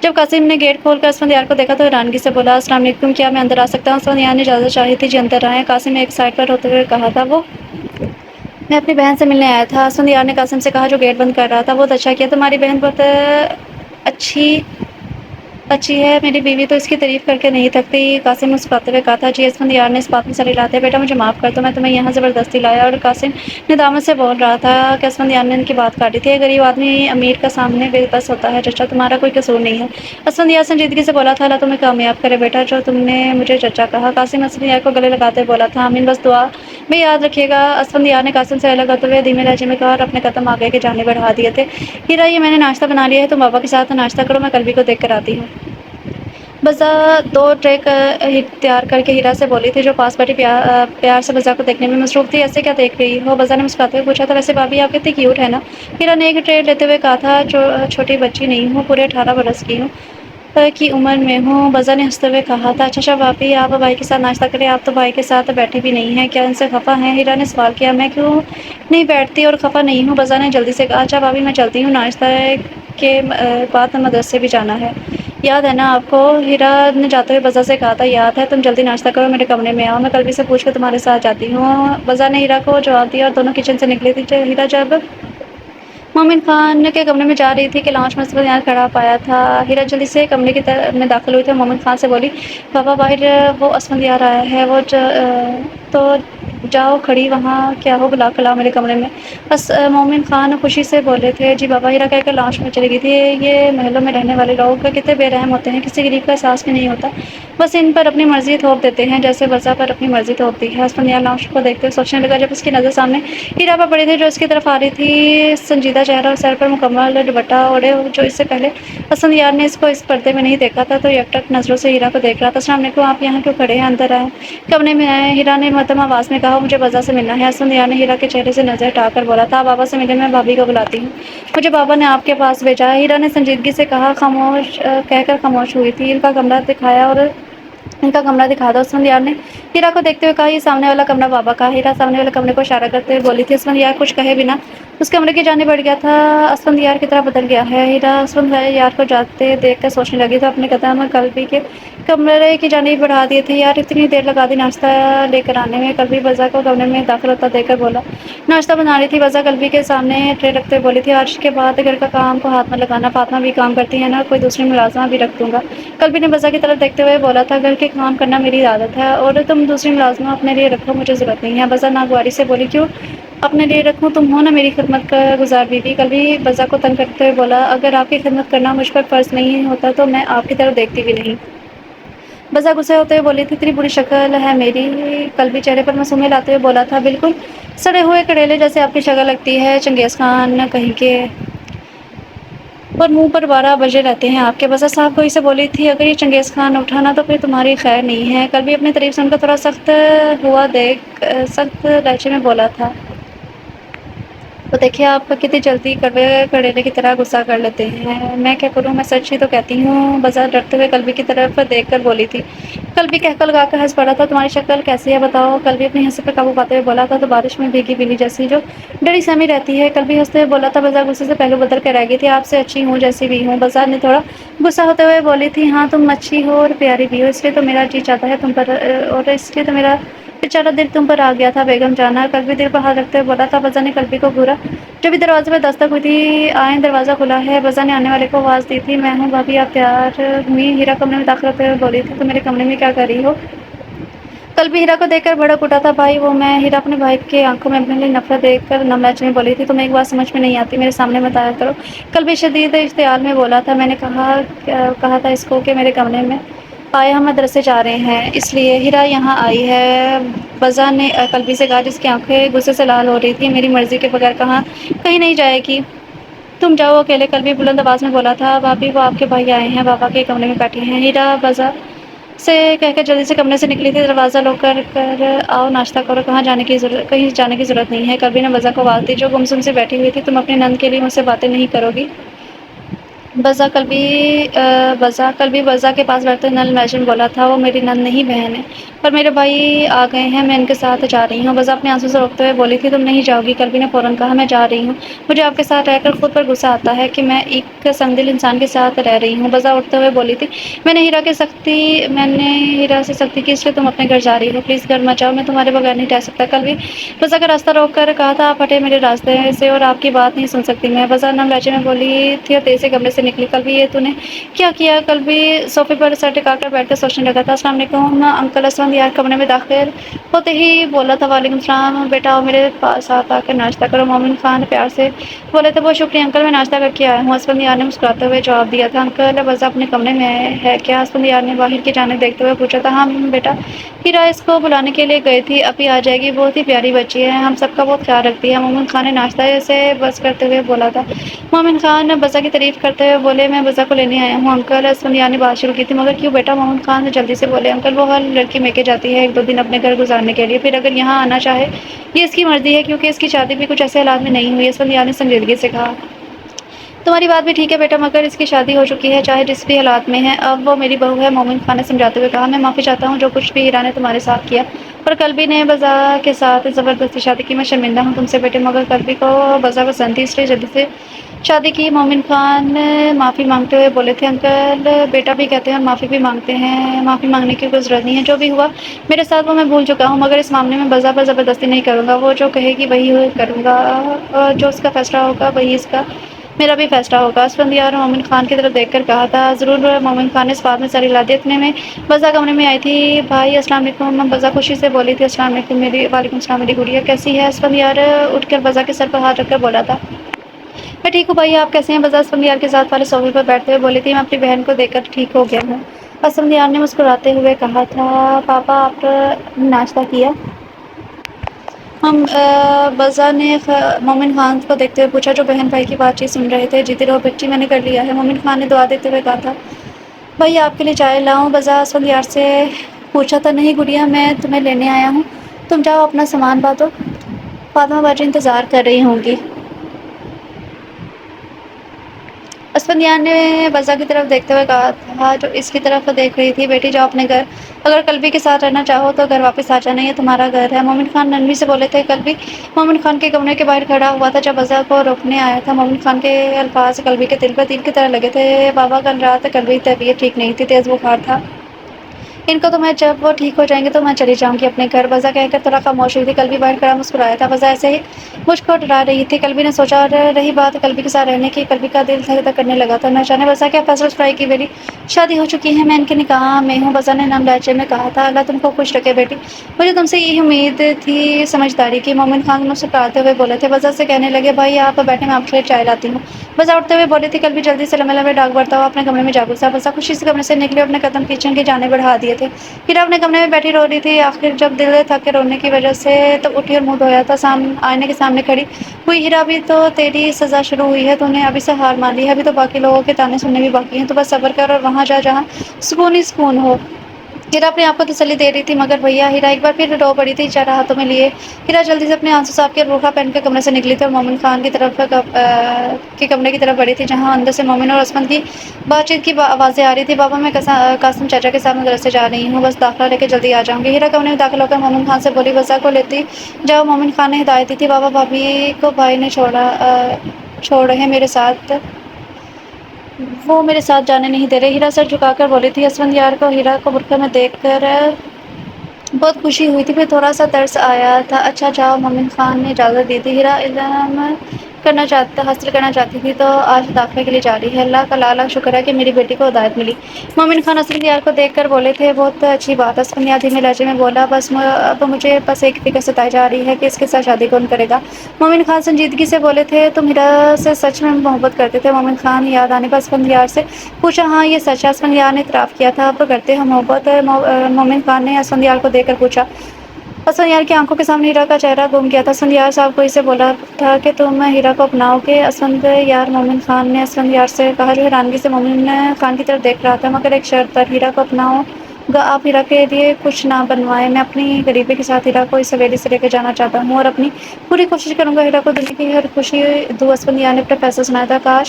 جب قاسم نے گیٹ کھول کر اسفندیار کو دیکھا تو حیرانگی سے بولا۔ السلام علیکم، کیا میں اندر آ سکتا ہوں؟ اسفندیار نے اجازت چاہی تھی۔ جی اندر آئیں، قاسم نے ایک سائڈ پر ہوتے ہوئے کہا تھا۔ وہ میں اپنی بہن سے ملنے آیا تھا، اسفندیار نے قاسم سے کہا جو گیٹ بند کر رہا تھا۔ بہت اچھا کیا، تمہاری بہن بہت اچھی ہے، میری بیوی تو اس کی تعریف کر کے نہیں تھکتی، قاسم مسکراتے ہوئے کہا تھا۔ جی اسفندیار نے اس بات میں سر ہلاتے، بیٹا مجھے معاف کر دو، میں تمہیں یہاں زبردستی لایا۔ اور قاسم ندامت سے بول رہا تھا کہ اسفندیار نے ان کی بات کاٹی تھی۔ غریب آدمی امیر کا سامنے بے بس ہوتا ہے، چچا تمہارا کوئی قصور نہیں ہے۔ اسفندیار سنجیدگی سے بولا تھا۔ اللہ تمہیں کامیاب کرے بیٹا جو تم نے مجھے چچا کہا۔ قاسم اسفندیار کو گلے لگاتے بولا تھا۔ آمین، بس دعا میں یاد رکھیے گا۔ اسفندیار نے قاسم سے الگ ہوتے ہوئے دھیمے لہجے میں کہا اور اپنے قدم آگے کی جانب بڑھا دیے تھے۔ ہیرا، یہ میں نے ناشتہ بنا لیا ہے، تم بابا کے ساتھ ناشتہ کرو، میں قلبی کو دیکھ کر آتی ہوں۔ بزا 2 ٹرے تیار کر کے ہیرا سے بولی تھی جو پاس بیٹھی پیار سے بزا کو دیکھنے میں مصروف تھی۔ ایسے کیا دیکھ رہی ہو؟ بزا نے مسکراتے ہوئے پوچھا تھا۔ ویسے بھابھی آپ کتنی کیوٹ ہے نا؟ ہیرا نے ایک ٹرے لیتے ہوئے کہا تھا۔ چھوٹی بچی نہیں ہوں، پورے 18 برس کی عمر میں ہوں، بزا نے ہنستے ہوئے کہا تھا۔ اچھا بھابھی، آپ بھائی کے ساتھ ناشتہ کریں، آپ تو بھائی کے ساتھ بیٹھی بھی نہیں ہیں، کیا ان سے خفا ہیں؟ ہیرا نے سوال کیا۔ میں کیوں نہیں بیٹھتی اور خفا نہیں ہوں، بزا نے جلدی سے کہا۔ اچھا بھابھی میں چلتی ہوں، ناشتہ کے بعد مدرسے بھی جانا ہے، یاد ہے نا آپ کو؟ ہیرا نے جاتے ہوئے بزا سے کہا تھا۔ یاد ہے، تم جلدی ناشتہ کرو، میرے کمرے میں آؤ، میں قلبی سے پوچھ کر تمہارے ساتھ جاتی ہوں، بزا نے ہیرا کو جواب دیا اور دونوں کچن سے نکلی تھی۔ ہیرا جب مومن خان کے کمرے میں جا رہی تھی کہ لاؤنج میں اسفندیار کھڑا پایا تھا۔ ہیرا جلدی سے کمرے میں داخل ہوئی تھی اور مومن خان سے بولی۔ بابا باہر وہ اسفندیار آیا ہے، وہ تو جاؤ کھڑی وہاں کیا ہو بلا کھلاؤ میرے کمرے میں۔ بس مومن خان خوشی سے بولے تھے جی بابا، ہیرا کہہ کر لاش میں چلی گئی تھی۔ یہ محلوں میں رہنے والے لوگ کتنے بے رحم ہوتے ہیں، کسی غریب کا احساس بھی نہیں ہوتا، بس ان پر اپنی مرضی تھوپ دیتے ہیں جیسے وضع پر اپنی مرضی تھوپتی ہے۔ اسفندیار لاش کو دیکھتے ہوئے سوچنے لگا، جب اس کی نظر سامنے ہیرا پر پڑی تھی جو اس کی طرف آ رہی تھی، سنجیدہ چہرہ اور سر پر مکمل دوپٹہ اوڑھے، جو اس سے پہلے اسفندیار نے اس کو اس پردے میں نہیں دیکھا تھا، تو یکٹک نظروں سے ہیرا کو دیکھ رہا تھا۔ السلام علیکم، آپ یہاں کیوں کھڑے ہیں؟ اندر آئیں، کمرے میں آئیں، ہیرا نے مدھم آواز میں کہا۔ مجھے بابا سے ملنا ہے۔ اسفندیار نے ہیرا کے چہرے سے نظر ہٹا کر بولا تھا، آپ بابا سے ملیں، میں بھابھی کو بلاتی ہوں، مجھے بابا نے آپ کے پاس بھیجا ہے۔ ہیرا نے سنجیدگی سے کہا، خاموش کہہ کر خاموش ہوئی تھی۔ ان کا کمرہ دکھایا اور ان کا کمرہ دکھا دو۔ اسفندیار نے ہیرا کو دیکھتے ہوئے کہا، یہ سامنے والا کمرہ بابا کا ہے۔ ہیرا سامنے والے کمرے کو اشارہ کرتے ہوئے بولی تھی۔ اسفندیار کچھ کہے بنا اس کمرے کی جانب بڑھ گیا تھا۔ اسفندیار کی طرح بدل گیا ہے ہیرا۔ اسفندیار کو جاتے دیکھ کر سوچنے لگی تو اپنے قدم قلبی کے کمرے کی جانب بڑھا دیے تھے۔ یار اتنی دیر لگا دی ناشتہ لے کر آنے میں۔ قلبی بزا کو کمرے میں داخل ہوتا دیکھ کر بولا۔ ناشتہ بنا رہی تھی بزا قلبی کے سامنے ٹرے رکھتے ہوئے بولی تھی، آج کے بعد گھر کا کام کو ہاتھ مت لگانا، فاطمہ بھی کام کرتی ہے نا، کوئی دوسری ملازمہ بھی رکھ دوں گا۔ قلبی نے بزا کی طرف دیکھتے ہوئے بولا تھا، گھر کے کام کرنا میری عادت ہے اور تم دوسری ملازمہ اپنے لیے رکھو، مجھے ضرورت نہیں ہے۔ بزا ناگواری سے بولی، کیوں اپنے لیے رکھوں، تم ہو نا میری خدمت کا گزار بیوی۔ قلبی بزا کو تنگ کرتے ہوئے بولا، اگر آپ کی خدمت کرنا مجھ پر فرض نہیں ہوتا تو میں آپ کی طرف دیکھتی بھی نہیں۔ بزا غصے ہوتے ہوئے بولی تھی، اتنی بری شکل ہے میری؟ قلبی چہرے پر معصومیت لاتے ہوئے بولا تھا، بالکل سڑے ہوئے کریلے جیسے آپ کی شکل لگتی ہے، چنگیز خان کہیں کے، اور منہ پر 12 بجے رہتے ہیں آپ کے۔ بزا صاحب کوئی سے بولی تھی، اگر یہ چنگیز خان اٹھا نا تو پھر تمہاری خیر نہیں ہے۔ قلبی اپنی تعریف سن کر تھوڑا سخت ہوا دیکھ سخت لہجے میں بولا تھا، تو دیکھیے آپ کتنی جلدی کڑوے کریلے کی طرح غصہ کر لیتے ہیں، میں کیا کروں، میں سچ ہی تو کہتی ہوں۔ بزا ڈرتے ہوئے قلبی کی طرف دیکھ کر بولی تھی۔ قلبی قہقہ لگا کر ہنس پڑا تھا، تمہاری شکل کیسی ہے بتاؤ؟ قلبی اپنی ہنسی پر قابو پاتے ہوئے بولا تھا، تو بارش میں بھیگی بلی جیسی، جو ڈری سہمی رہتی ہے۔ قلبی ہنستے ہوئے بولا تھا۔ بزا غصے سے پہلو بدل کر رہ گئی تھی، آپ سے اچھی ہوں جیسی بھی ہوں۔ بزا نے تھوڑا غصہ ہوتے ہوئے بولی تھی، ہاں تم اچھی ہو اور پیاری بھی ہو، اس لیے تو میرا جی چاہتا ہے تم پر، اور اس لیے تو میرا بیچارہ دل تم پر آ گیا تھا بیگم جانا۔ قلبی دل پر ہاتھ رکھتے ہوئے بولا تھا۔ بزا نے قلبی کو گھورا، جبھی دروازے پر دستک ہوئی تھی، آئیں دروازہ کھلا ہے۔ بزا نے آنے والے کو آواز دی تھی، میں ہوں بھابھی، آپ تیار ہوئی؟ ہیرا کمرے میں داخل ہوتے ہوئے بولی تھی، تم میرے کمرے میں کیا کر رہی ہو؟ قلبی ہیرا کو دیکھ کر بھڑک اٹھا تھا، بھائی وہ میں؟ ہیرا اپنے بھائی کی آنکھوں میں اپنے لیے نفرت دیکھ کر نم لہجے میں بولی تھی، تمہیں ایک بات سمجھ میں نہیں آتی، میرے سامنے مت آیا کرو۔ قلبی شدید اشتعال میں بولا تھا، میں نے کہا تھا اس کو کہ میرے کمرے میں آئے، ہم مدرسے جا رہے ہیں اس لیے ہیرا یہاں آئی ہے۔ بزا نے قلبی سے کہا، جس کی آنکھیں غصے سے لال ہو رہی تھی، میری مرضی کے بغیر کہیں نہیں جائے گی، تم جاؤ اکیلے۔ قلبی بلند آواز میں بولا تھا، بھابھی وہ آپ کے بھائی آئے ہیں، بابا کے کمرے میں بیٹھے ہیں۔ ہیرا بزا سے کہہ کر جلدی سے کمرے سے نکلی تھی، دروازہ لوک کر آؤ ناشتہ کرو، کہیں جانے کی ضرورت نہیں ہے۔ قلبی نے بزا کو آواز دی جو گمسم سے بیٹھی ہوئی تھی، تم اپنی نند کے لیے مجھ سے باتیں نہیں کرو گی؟ قلبی بزا کے پاس بیٹھتے نل لہجے میں بولا تھا، وہ میری نند نہیں بہن ہے، پر میرے بھائی آ گئے ہیں، میں ان کے ساتھ جا رہی ہوں۔ بزا اپنے آنسو سے روکتے ہوئے بولی تھی، تم نہیں جاؤ گی؟ قلبی نے فوراً کہا، میں جا رہی ہوں، مجھے آپ کے ساتھ رہ کر خود پر غصہ آتا ہے کہ میں ایک سنگدل انسان کے ساتھ رہ رہی ہوں۔ بزا اٹھتے ہوئے بولی تھی، میں نے ہیرا سے سختی کی، اس لیے تم اپنے گھر جا رہی ہو، پلیز گھر مت جاؤ، میں تمہارے بغیر نہیں رہ سکتا۔ قلبی بزا کا راستہ روک کر کہا تھا، آپ ہٹے میرے راستے سے، اور آپ کی بات نہیں سن سکتی میں۔ بزا نم لہجے میں بولی تھی اور تیزی سے کمرے سے نکلی۔ قلبی یہ تو نے کیا کیا؟ قلبی صوفے پر سر ٹکا کر بیٹھ کر سوچنے لگا تھا۔ السلام علیکم انکل۔ اسفندیار کمرے میں داخل ہوتے ہی بولا تھا، وعلیکم السلام بیٹا، آؤ میرے ساتھ آ کر ناشتہ کرو۔ مومن خان پیار سے بولے تھے، بہت شکریہ انکل، میں ناشتہ کر کے آیا ہوں۔ اسفندیار نے مسکراتے ہوئے جواب دیا تھا، انکل بزا اپنے کمرے میں ہے کیا؟ اسفندیار نے باہر کی جانب دیکھتے ہوئے پوچھا تھا، ہاں بیٹا، ہیرا اس کو بلانے کے لیے گئی تھی، ابھی آ جائے گی، بہت ہی پیاری بچی ہے، ہم سب کا بہت خیال رکھتی ہے۔ مومن خان نے ناشتہ سے بس کرتے ہوئے بولا تھا۔ مومن خان بزا کی تعریف کرتے ہوئے بولے، میں بزا کو لینے آیا ہوں انکل۔ اسفندیار نے بات شروع کی تھی، مگر کیوں بیٹا؟ مومن خان جلدی سے بولے، انکل وہ ہر لڑکی میکے جاتی ہے ایک دو دن اپنے گھر گزارنے کے لیے، پھر اگر یہاں آنا چاہے یہ اس کی مرضی ہے، کیونکہ اس کی شادی بھی کچھ ایسے حالات میں نہیں ہوئی۔ اسفندیار نے سنجیدگی سے کہا، تمہاری بات بھی ٹھیک ہے بیٹا، مگر اس کی شادی ہو چکی ہے، چاہے جس بھی حالات میں ہے، اب وہ میری بہو ہے۔ مومن خان نے سمجھاتے ہوئے کہا، میں معافی چاہتا ہوں جو کچھ بھی ہیرا نے تمہارے ساتھ کیا، اور قلبی نے بزا کے ساتھ زبردستی شادی کی، میں شرمندہ ہوں تم سے بیٹے، مگر قلبی کو بزا پسند تھی، اس لیے جلدی سے شادی کی۔ مومن خان معافی مانگتے ہوئے بولے تھے، انکل بیٹا بھی کہتے ہیں اور معافی بھی مانگتے ہیں، معافی مانگنے کی کوئی ضرورت نہیں ہے، جو بھی ہوا میرے ساتھ وہ میں بھول چکا ہوں، مگر اس معاملے میں بزا پر زبردستی نہیں کروں گا، وہ جو کہے گی وہی کروں گا، جو اس کا فیصلہ ہوگا وہی اس کا میرا بھی فیصلہ ہوگا۔ اسفندیار مومن خان کی طرف دیکھ کر کہا تھا۔ ضرور مومن خان نے اس بات میں ساری لا دی۔ اتنے میں بزہ کمرے میں آئی تھی۔ بھائی السلام علیکم، بزہ خوشی سے بولی تھی۔ السلام علیکم وعلیکم السلام میری گڑیا، کیسی ہے؟ اسفندیار اٹھ کر بزہ کے سر پر ہاتھ رکھ کر بولا تھا۔ میں ٹھیک ہوں بھائی، آپ کیسے ہیں؟ بزہ اسفندیار کے ساتھ والے صوفے پر بیٹھتے ہوئے بولی تھی۔ میں اپنی بہن کو دیکھ کر ٹھیک ہو گیا ہوں۔ اسفندیار نے مسکراتے ہوئے کہا تھا۔ پاپا آپ نے ناشتہ کیا؟ بزہ نے مومن خان کو دیکھتے ہوئے پوچھا، جو بہن بھائی کی بات چیت سن رہے تھے۔ جیتی رہو بچی، میں نے کر لیا ہے، مومن خان نے دعا دیتے ہوئے کہا تھا۔ بھائی آپ کے لیے چائے لاؤں؟ بزہ اسفندیار سے پوچھا تھا۔ نہیں گڑیا، میں تمہیں لینے آیا ہوں، تم جاؤ اپنا سامان بانٹو، فاطمہ باجی انتظار کر رہی ہوں گی۔ اسفندیار نے بزہ کی طرف دیکھتے ہوئے کہا تھا، جو اس کی طرف دیکھ رہی تھی۔ بیٹی جاؤ اپنے گھر، اگر قلبی کے ساتھ رہنا چاہو تو گھر واپس آ جانا، یہ تمہارا گھر ہے۔ مومن خان نرمی سے بولے تھے۔ قلبی مومن خان کے کمرے کے باہر کھڑا ہوا تھا جب بزہ کو روکنے آیا تھا۔ مومن خان کے الفاظ قلبی کے دل پر تیر کی طرح لگے تھے۔ بابا کل رات قلبی کی طبیعت ٹھیک نہیں تھی، تیز بخار تھا ان کو، تو میں جب وہ ٹھیک ہو جائیں گے تو میں چلی جاؤں گی اپنے گھر۔ بزہ کہہ کر تھوڑا خاموش ہوئی تھی۔ قلبی باہر کھڑا مسکرایا تھا۔ بزہ ایسے ہی مجھ کو ڈرا رہی تھی، قلبی نے سوچا، اور رہی بات قلبی کے ساتھ رہنے کی، قلبی کا دل دھک دھک کرنے لگا تھا۔ نہ جانے بزہ کیا فیصلہ سنائے گی۔ میری شادی ہو چکی ہے، میں ان کے نکاح میں ہوں، بزہ نے نرم لہجے میں کہا تھا۔ اللہ تم کو خوش رکھے بیٹی، مجھے تم سے یہی امید تھی سمجھداری کی، مومن خان مسکراتے ہوئے بولے تھے۔ بزہ سے کہنے لگے، بھائی آپ بیٹھے، میں آپ کے لیے چائے لاتی ہوں۔ بزہ اٹھتے ہوئے بولی تھی۔ قلبی جلدی سے لمبے لمبے ڈاگ بھرتا ہوا اپنے کمرے میں جا گھسا۔ بزہ خوشی سے کمرے سے نکلی اور اپنے قدم کچن کی جانب بڑھا دیے تھے۔ ہیرا اپنے کمرے میں بیٹھی رو رہی تھی۔ آخر جب دل تھک کے رونے کی وجہ سے تو اٹھی اور منہ دھویا تھا، آئینے کے سامنے کھڑی ہوئی۔ ہیرا ابھی تو تیری سزا شروع ہوئی ہے، تو نے ابھی سے ہار مان لی ہے، ابھی تو باقی لوگوں کے تانے سننے بھی باقی ہیں، تو بس صبر کر اور وہاں جا جہاں سکون ہی سکون ہو۔ ہیرا اپنے آپ کو تسلی دے رہی تھی، مگر بھیا ہیرا ایک بار پھر رو پڑی تھی چارہ ہاتھوں میں لیے۔ ہیرا جلدی سے اپنے آنسو صاف کے برقع پہن کے کمرے سے نکلی تھی اور مومن خان کی طرف کے کمرے کی طرف بڑھی تھی، جہاں اندر سے مومن اور عصمت کی بات چیت کی آوازیں آ رہی تھی۔ بابا میں قاسم چاچا کے ساتھ مدرسے جا رہی ہوں، بس داخلہ لے کے جلدی آ جاؤں گی۔ ہیرا کمرے میں داخل ہو کر مومن خان سے بولی۔ بزہ کو لیتی جاؤ، مومن خان نے ہدایت دی تھی۔ بابا بھابھی کو بھائی نے چھوڑ رہے میرے ساتھ، وہ میرے ساتھ جانے نہیں دے رہے، ہیرا سر جھکا کر بولی تھی۔ اسفندیار کو ہیرا کو برقعے میں دیکھ کر بہت خوشی ہوئی تھی، پھر تھوڑا سا ترس آیا تھا۔ اچھا جاؤ، مومن خان نے اجازت دی تھی۔ ہیرا علم حاصل کرنا چاہتی تھی، تو آج داخلے کے لیے جا رہی ہے۔ اللہ کا لاکھ لاکھ شکر ہے کہ میری بیٹی کو ہدایت ملی۔ مومن خان اسفندیار کو دیکھ کر بولے تھے۔ بہت اچھی بات ہے، اسفندیار دھیمے لہجے میں بولا۔ اب مجھے بس ایک فکر ستائی جا رہی ہے کہ اس کے ساتھ شادی کون کرے گا۔ مومن خان سنجیدگی سے بولے تھے۔ تم ہیرا سے سچ میں محبت کرتے تھے؟ مومن خان یاد آنے پر اسفندیار سے پوچھا۔ ہاں یہ سچ ہے، اسفندیار نے اعتراف کیا تھا۔ اب کرتے ہو محبت؟ مومن خان نے اسفندیار کو دیکھ کر پوچھا۔ اسفندیار کی آنکھوں کے سامنے ہیرا کا چہرہ گم گیا تھا۔ اسفندیار صاحب کو اسے بولا تھا کہ تم ہیرا کو اپناؤ گے؟ اسفندیار مومن خان نے اسفندیار سے کہا، جو حیرانگی سے مومن خان کی طرف دیکھ رہا تھا، مگر ایک شرط پر۔ ہیرا کو اپناؤ گا آپ؟ ہیرا کے لیے کچھ نہ بنوائیں، میں اپنی غریبی کے ساتھ ہیرا کو اس حویلی سے لے کے جانا چاہتا ہوں اور اپنی پوری کوشش کروں گا ہیرا کو دنیا کی ہر خوشی دوں۔ اسفندیار نے اپنا فیصلہ سنایا تھا۔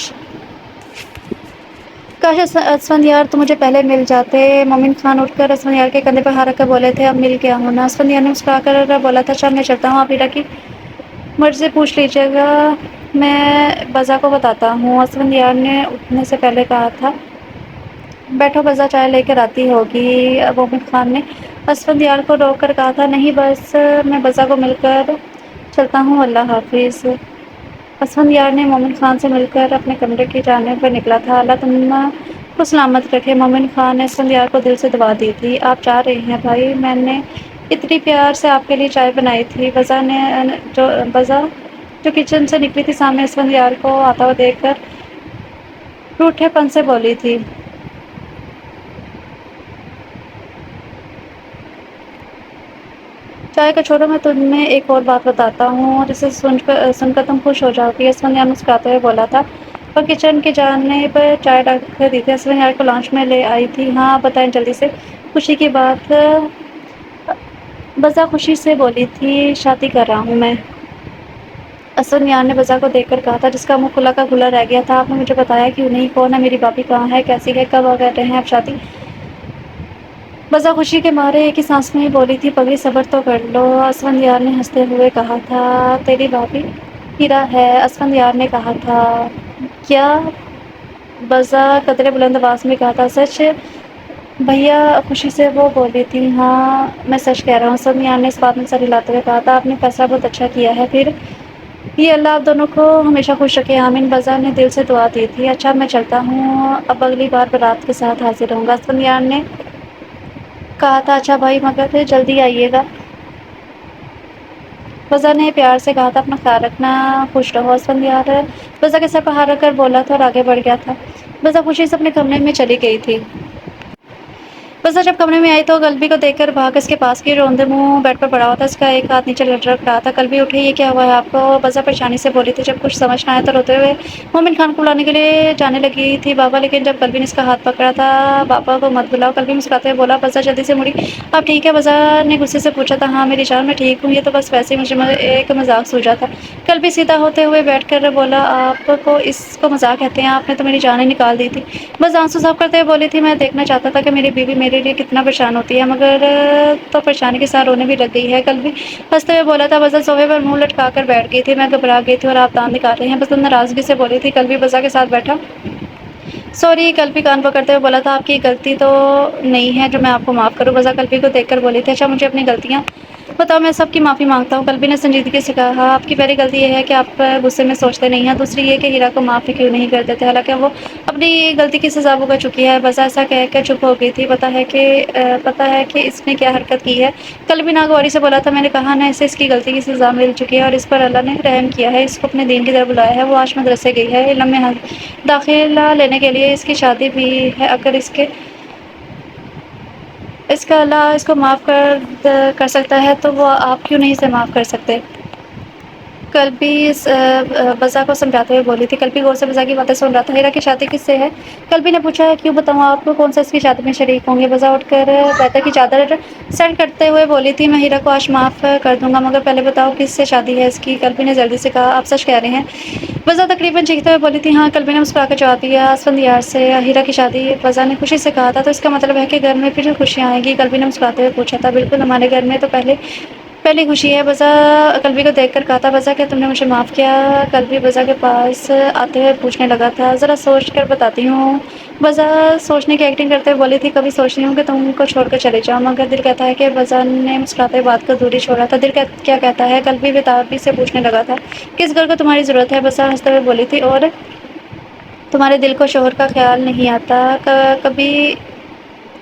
کاش اسفندیار تم مجھے پہلے مل جاتے۔ مومن خان اٹھ کر اسفندیار کے کندھے پر ہاتھ رکھ کر بولے تھے۔ اب مل گیا ہوں نا؟ اسفندیار نے مسکرا کر بولا تھا۔ اچھا میں چلتا ہوں، آپ ہیرا کی مرضی پوچھ لیجیے گا، میں بزہ کو بتاتا ہوں، اسفندیار نے اٹھنے سے پہلے کہا تھا۔ بیٹھو، بزہ چائے لے کر آتی ہوگی۔ مومن خان نے اسفندیار کو روک کر کہا تھا۔ نہیں، بس میں بزہ کو مل کر چلتا ہوں، اللہ حافظ۔ اسفندیار نے مومن خان سے مل کر اپنے کمرے کی جانب نکلا تھا۔ اللہ تم کو سلامت رکھے۔ مومن خان نے اسفندیار کو دل سے دعا دی تھی۔ آپ جا رہے ہیں بھائی؟ میں نے اتنی پیار سے آپ کے لیے چائے بنائی تھی۔ بزہ جو کچن سے نکلی تھی، سامنے اسفندیار کو آتا ہوا دیکھ کر روٹھے پن سے بولی تھی۔ چائے کا چھوڑو، میں تمہیں ایک اور بات بتاتا ہوں اور اسے سن کر تم خوش ہو جاؤ گی، اسفندیار مسکراتے ہوئے بولا تھا۔ اور کچن کی جانب چائے رکھ دی تھی۔ اسفندیار کو لانچ میں لے آئی تھی۔ ہاں بتائیں جلدی سے، خوشی کی بات؟ بزہ خوشی سے بولی تھی۔ شادی کر رہا ہوں میں۔ اسفندیار نے بزہ کو دیکھ کر کہا تھا، جس کا منہ کھلا کا کھلا رہ گیا تھا۔ آپ نے مجھے بتایا کیوں نہیں؟ کون ہے میری بھابھی؟ کہاں ہے؟ کیسی ہے؟ کب کر رہے ہیں آپ شادی؟ بزہ خوشی کے مارے ایک ہی سانس میں ہی بولی تھی۔ پگلی صبر تو کر لو، اسفندیار نے ہنستے ہوئے کہا تھا۔ تیری بھابھی ہیرا ہے، اسفندیار نے کہا تھا۔ کیا؟ بزہ قدرے بلند آواز میں کہا تھا۔ سچ بھیا؟ خوشی سے وہ بولی تھی۔ ہاں میں سچ کہہ رہا ہوں، اسفندیار نے اس بات میں سر ہلاتے ہوئے کہا تھا۔ آپ نے فیصلہ بہت اچھا کیا ہے، پھر یہ اللہ آپ دونوں کو ہمیشہ خوش رکھے، آمین۔ بازار نے دل سے دعا دی تھی۔ اچھا میں چلتا ہوں، اب اگلی بار بارات کے ساتھ حاضر ہوں گا، اسفندیار نے کہا تھا۔ اچھا بھائی، مگر جلدی آئیے گا، بازار نے پیار سے کہا تھا۔ اپنا خیال رکھنا، خوش رہو اسفندیار۔ بازار کے سر پر ہاتھ رکھ کر بولا تھا اور آگے بڑھ گیا تھا۔ بازار خوشی سے اپنے کمرے میں چلی گئی تھی۔ بزا جب کمرے میں آئی تو قلبی کو دیکھ کر بھاگ اس کے پاس کی، روندے منہ بیڈ پر پڑا ہوا تھا، اس کا ایک ہاتھ نیچے لٹک رہا تھا۔ قلبی اٹھی، یہ کیا ہوا ہے آپ کو؟ بزا پریشانی سے بولی تھی۔ جب کچھ سمجھ نہ آیا تو روتے ہوئے مومن خان کو بلانے کے لیے جانے لگی تھی بابا، لیکن جب قلبی نے اس کا ہاتھ پکڑا تھا، بابا کو مت بلاؤ، قلبی مسکراتے ہوئے بولا۔ بزا جلدی سے مڑی۔ آپ ٹھیک ہے؟ بزا نے غصے سے پوچھا تھا۔ ہاں میری جان، میں ٹھیک ہوں، یہ تو بس ویسے ہی مجھے ایک مذاق سوجا تھا۔ قلبی سیدھا ہوتے ہوئے بیٹھ کر بولا۔ آپ کو اس کو مذاق کہتے ہیں؟ آپ نے تو میری جان ہی نکال دی تھی۔ بس آنسو صاف کرتے ہوئے بولی تھی۔ میں دیکھنا چاہتا تھا کہ میری بیوی میرے لیے کتنا پریشان ہوتی ہے، مگر تو پریشانی کے ساتھ رونے بھی لگ گئی ہے۔ قلبی ہنستے ہوئے بولا تھا۔ بزا صوفے پر منہ لٹکا کر بیٹھ گئی تھی۔ میں گھبرا گئی تھی اور آپ دانت نکال رہے ہیں، بس ناراضگی سے بولی تھی۔ قلبی بزا کے ساتھ بیٹھا۔ سوری، قلبی کان پکڑتے ہوئے بولا تھا۔ آپ کی غلطی تو نہیں ہے جو میں آپ کو معاف کروں، بزا قلبی کو دیکھ کر بولی تھی۔ اچھا مجھے اپنی غلطیاں بتاؤ، میں سب کی معافی مانگتا ہوں۔ قلبی نے سنجیدگی سے کہا۔ آپ کی پہلی غلطی یہ ہے کہ آپ غصے میں سوچتے نہیں ہیں، دوسری یہ کہ ہیرا کو معاف کیوں نہیں کر دیتے، حالانکہ وہ اپنی غلطی کی سزا بھگت چکی ہے۔ بزا ایسا کہہ کر چپ ہو گئی تھی۔ پتہ ہے کہ اس نے کیا حرکت کی ہے؟ قلبی ناگواری سے بولا تھا۔ میں نے کہا نا، اسے اس کی غلطی کی سزا مل چکی ہے اور اس پر اللہ نے رحم کیا ہے، اس کو اپنے دین کی طرف بلایا ہے۔ وہ آج مدرسے گئی ہے، علم میں داخلہ لینے کے لیے۔ اس کی شادی بھی ہے، اگر اس کا اللہ اس کو معاف کر سکتا ہے تو وہ آپ کیوں نہیں اسے معاف کر سکتے؟ قلبی بزا کو سمجھاتے ہوئے بولی تھی۔ قلبی غور سے بزا کی باتیں سن رہا تھا۔ ہیرا کی شادی کس سے ہے؟ قلبی نے پوچھا۔ کیوں بتاؤں آپ کو، کون سا اس کی شادی میں شریک ہوں گے؟ بزا اٹھ کر بیٹھے کی چادر سیٹ کرتے ہوئے بولی تھی۔ میں ہیرا کو آج معاف کر دوں گا، مگر پہلے بتاؤ کس سے شادی ہے اس کی؟ قلبی نے جلدی سے کہا۔ آپ سچ کہہ رہے ہیں؟ بزا تقریباً چیختے ہوئے بولی تھی۔ ہاں، قلبی نے مسکرا کر جواب دیا۔ اسفندیار سے ہیرا کی شادی؟ بزا نے خوشی سے کہا تھا۔ تو اس کا مطلب ہے کہ گھر میں پھر خوشیاں آئیں گی؟ قلبی نے مسکراتے ہوئے پوچھا تھا۔ بالکل، ہمارے گھر میں تو پہلی خوشی ہے۔ بزا قلبی کو دیکھ کر کہا تھا۔ بزا کیا تم نے مجھے معاف کیا؟ قلبی بزا کے پاس آتے ہوئے پوچھنے لگا تھا۔ ذرا سوچ کر بتاتی ہوں۔ بزا سوچنے کی ایکٹنگ کرتے ہوئے بولی تھی۔ کبھی سوچتی ہوں کہ تم کو چھوڑ کر چلے جاؤں، مگر دل کہتا ہے کہ بزا نے مسکراتے ہوئے بات کو دوری چھوڑا تھا۔ دل کیا کہتا ہے؟ قلبی بےتابی سے پوچھنے لگا تھا۔ کس گھر کو تمہاری ضرورت ہے؟ بزا ہنستے ہوئے بولی تھی۔ اور تمہارے دل کو شوہر کا خیال نہیں آتا؟ کبھی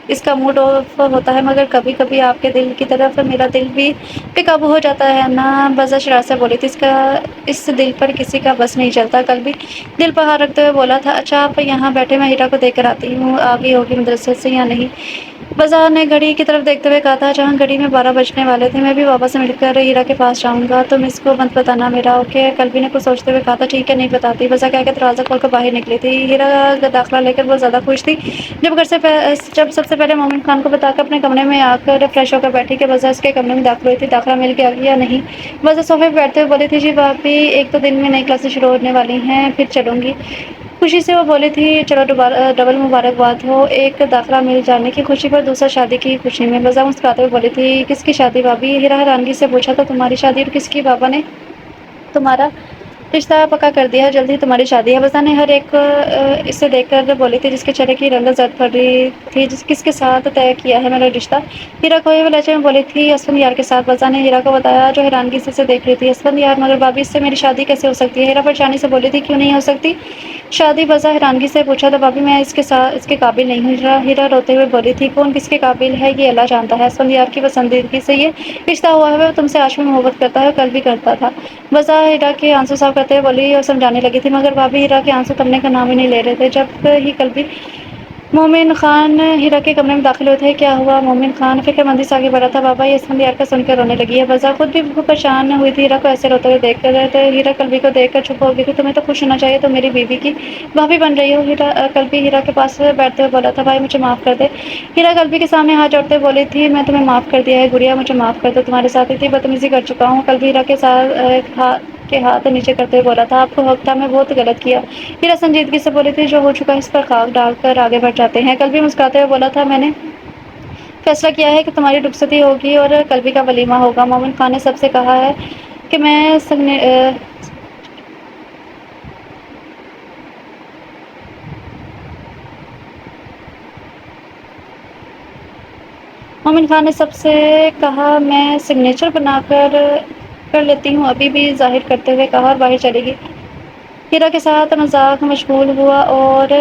اس کا موڈ آف ہوتا ہے، مگر کبھی کبھی آپ کے دل کی طرف میرا دل بھی بے قابو ہو جاتا ہے نا؟ بزا شرارت سے بولی تھی۔ اس دل پر کسی کا بس نہیں چلتا۔ قلبی دل پر ہاتھ رکھتے ہوئے بولا تھا۔ اچھا آپ یہاں بیٹھے، میں ہیرا کو دیکھ کر آتی ہوں، آ گئی ہوگی مدرسے سے یا نہیں؟ بزا نے گھڑی کی طرف دیکھتے ہوئے کہا تھا۔ جہاں گھڑی میں 12 بجنے والے تھے، میں بھی بابا سے مل کر ہیرا کے پاس جاؤں گا، تم اس کو مت بتانا میرا، اوکے؟ قلبی نے کچھ سوچتے ہوئے کہا تھا۔ ٹھیک ہے، نہیں بتاتی، بزا کہہ کے دروازہ کھول کر باہر نکلی تھی۔ ہیرا کا داخلہ لے کر بہت زیادہ خوش تھی۔ جب سب سے پہلے مومن خان کو بتا کر اپنے کمرے میں آ کر فریش ہو کر بیٹھی کہ بزا اس کے کمرے میں داخل ہوئی تھی، داخلہ مل گیا یا نہیں؟ بزا صوفے پہ بیٹھتے ہوئے بولی تھی۔ جی بھابھی، ایک تو دن میں نئی کلاسیں شروع ہونے والی ہیں، پھر چلوں گی۔ خوشی سے وہ بولی تھی۔ چلو ڈبل مبارکباد ہو، ایک داخلہ مل جانے کی خوشی پر، دوسرا شادی کی خوشی میں۔ بزا مسکراتے ہوئے بولی تھی۔ کس کی شادی بھابھی؟ ہیرا حیرانگی سے پوچھا۔ تو تمہاری شادی۔ اور کس کی؟ بابا نے تمہارا رشتہ پکا کر دیا ہے، جلد ہی تمہاری شادی ہے۔ بزا نے ہر ایک اسے دیکھ کر بولی تھی جس کے چہرے کی رنگت زرد پڑ رہی تھی۔ کس کے ساتھ طے کیا ہے میرا رشتہ؟ ہیرا کھوئے ہوئے لہجے میں بولی تھی۔ اسفندیار کے ساتھ، بزا نے ہیرا کو بتایا جو حیرانگی سے اسے دیکھ رہی تھی۔ اسفندیار؟ مگر بھابھی اس سے میری شادی کیسے ہو سکتی ہے؟ ہیرا پریشانی سے بولی تھی۔ کیوں نہیں ہو سکتی شادی؟ بزا حیرانگی سے پوچھا تو بھابھی میں اس کے قابل نہیں ہوں۔ ہیرا روتے ہوئے بولی تھی۔ کون کس کے قابل ہے یہ اللہ جانتا ہے، اسفندیار کی پسندیدگی سے یہ رشتہ ہوا ہے، وہ تم سے آج بھی محبت کرتا ہے اور کل بھی کرتا تھا۔ بزا ہیرا کے آنسو صاف کرتے ہوئے بولی اور سمجھانے لگی تھی، مگر بھابھی ہیرا کے آنسو تھمنے کا نام ہی نہیں لے رہے تھے۔ جب ہی قلبی مومن خان ہیرا کے کمرے میں داخل ہوئے تھے۔ کیا ہوا؟ مومن خان فکر مندی سے آگے بڑھا تھا۔ بابا، یہ اسفندیار کا سن کر رونے لگی ہے۔ بزا خود بھی پریشان ہوئی تھی ہیرا کو ایسے روتے ہوئے دیکھ کر، تو ہیرا قلبی کو دیکھ کر چپ ہو گئی تھی۔ تمہیں تو خوش ہونا چاہیے، تم میری بیوی کی بھابھی بن رہی ہو۔ قلبی ہیرا کے پاس بیٹھتے ہوئے بولا تھا۔ بھائی مجھے معاف کر دے۔ ہیرا قلبی کے سامنے ہاتھ جوڑتے ہوئے بولی تھی۔ میں تمہیں معاف کر دیا ہے گڑیا، مجھے معاف کر دو، تمہارے ساتھ اتنی بدتمیزی کر چکا ہوں۔ قلبی ہیرا کے ساتھ ہاتھ نیچے کرتے ہوئے بولا تھا۔ آپ کو حق تھا، میں بہت غلط کیا۔ ہیرا سنجیدگی سے بولی تھی۔ جو ہو چکا اس پر خاک ڈال کر آگے بڑھ جاتے ہیں۔ قلبی مسکراتے ہوئے بولا تھا۔ میں نے فیصلہ کیا ہے کہ تمہاری رخصتی ہوگی اور قلبی کا ولیمہ ہوگا۔ مومن خان نے سب سے کہا ہے کہ مومن خان نے سب سے کہا میں سگنیچر بنا کر کر لیتی ہوں، ابھی بھی ظاہر کرتے ہوئے کہا اور باہر چلی گئی۔ ہیرا کے ساتھ مذاق میں مشغول ہوا اور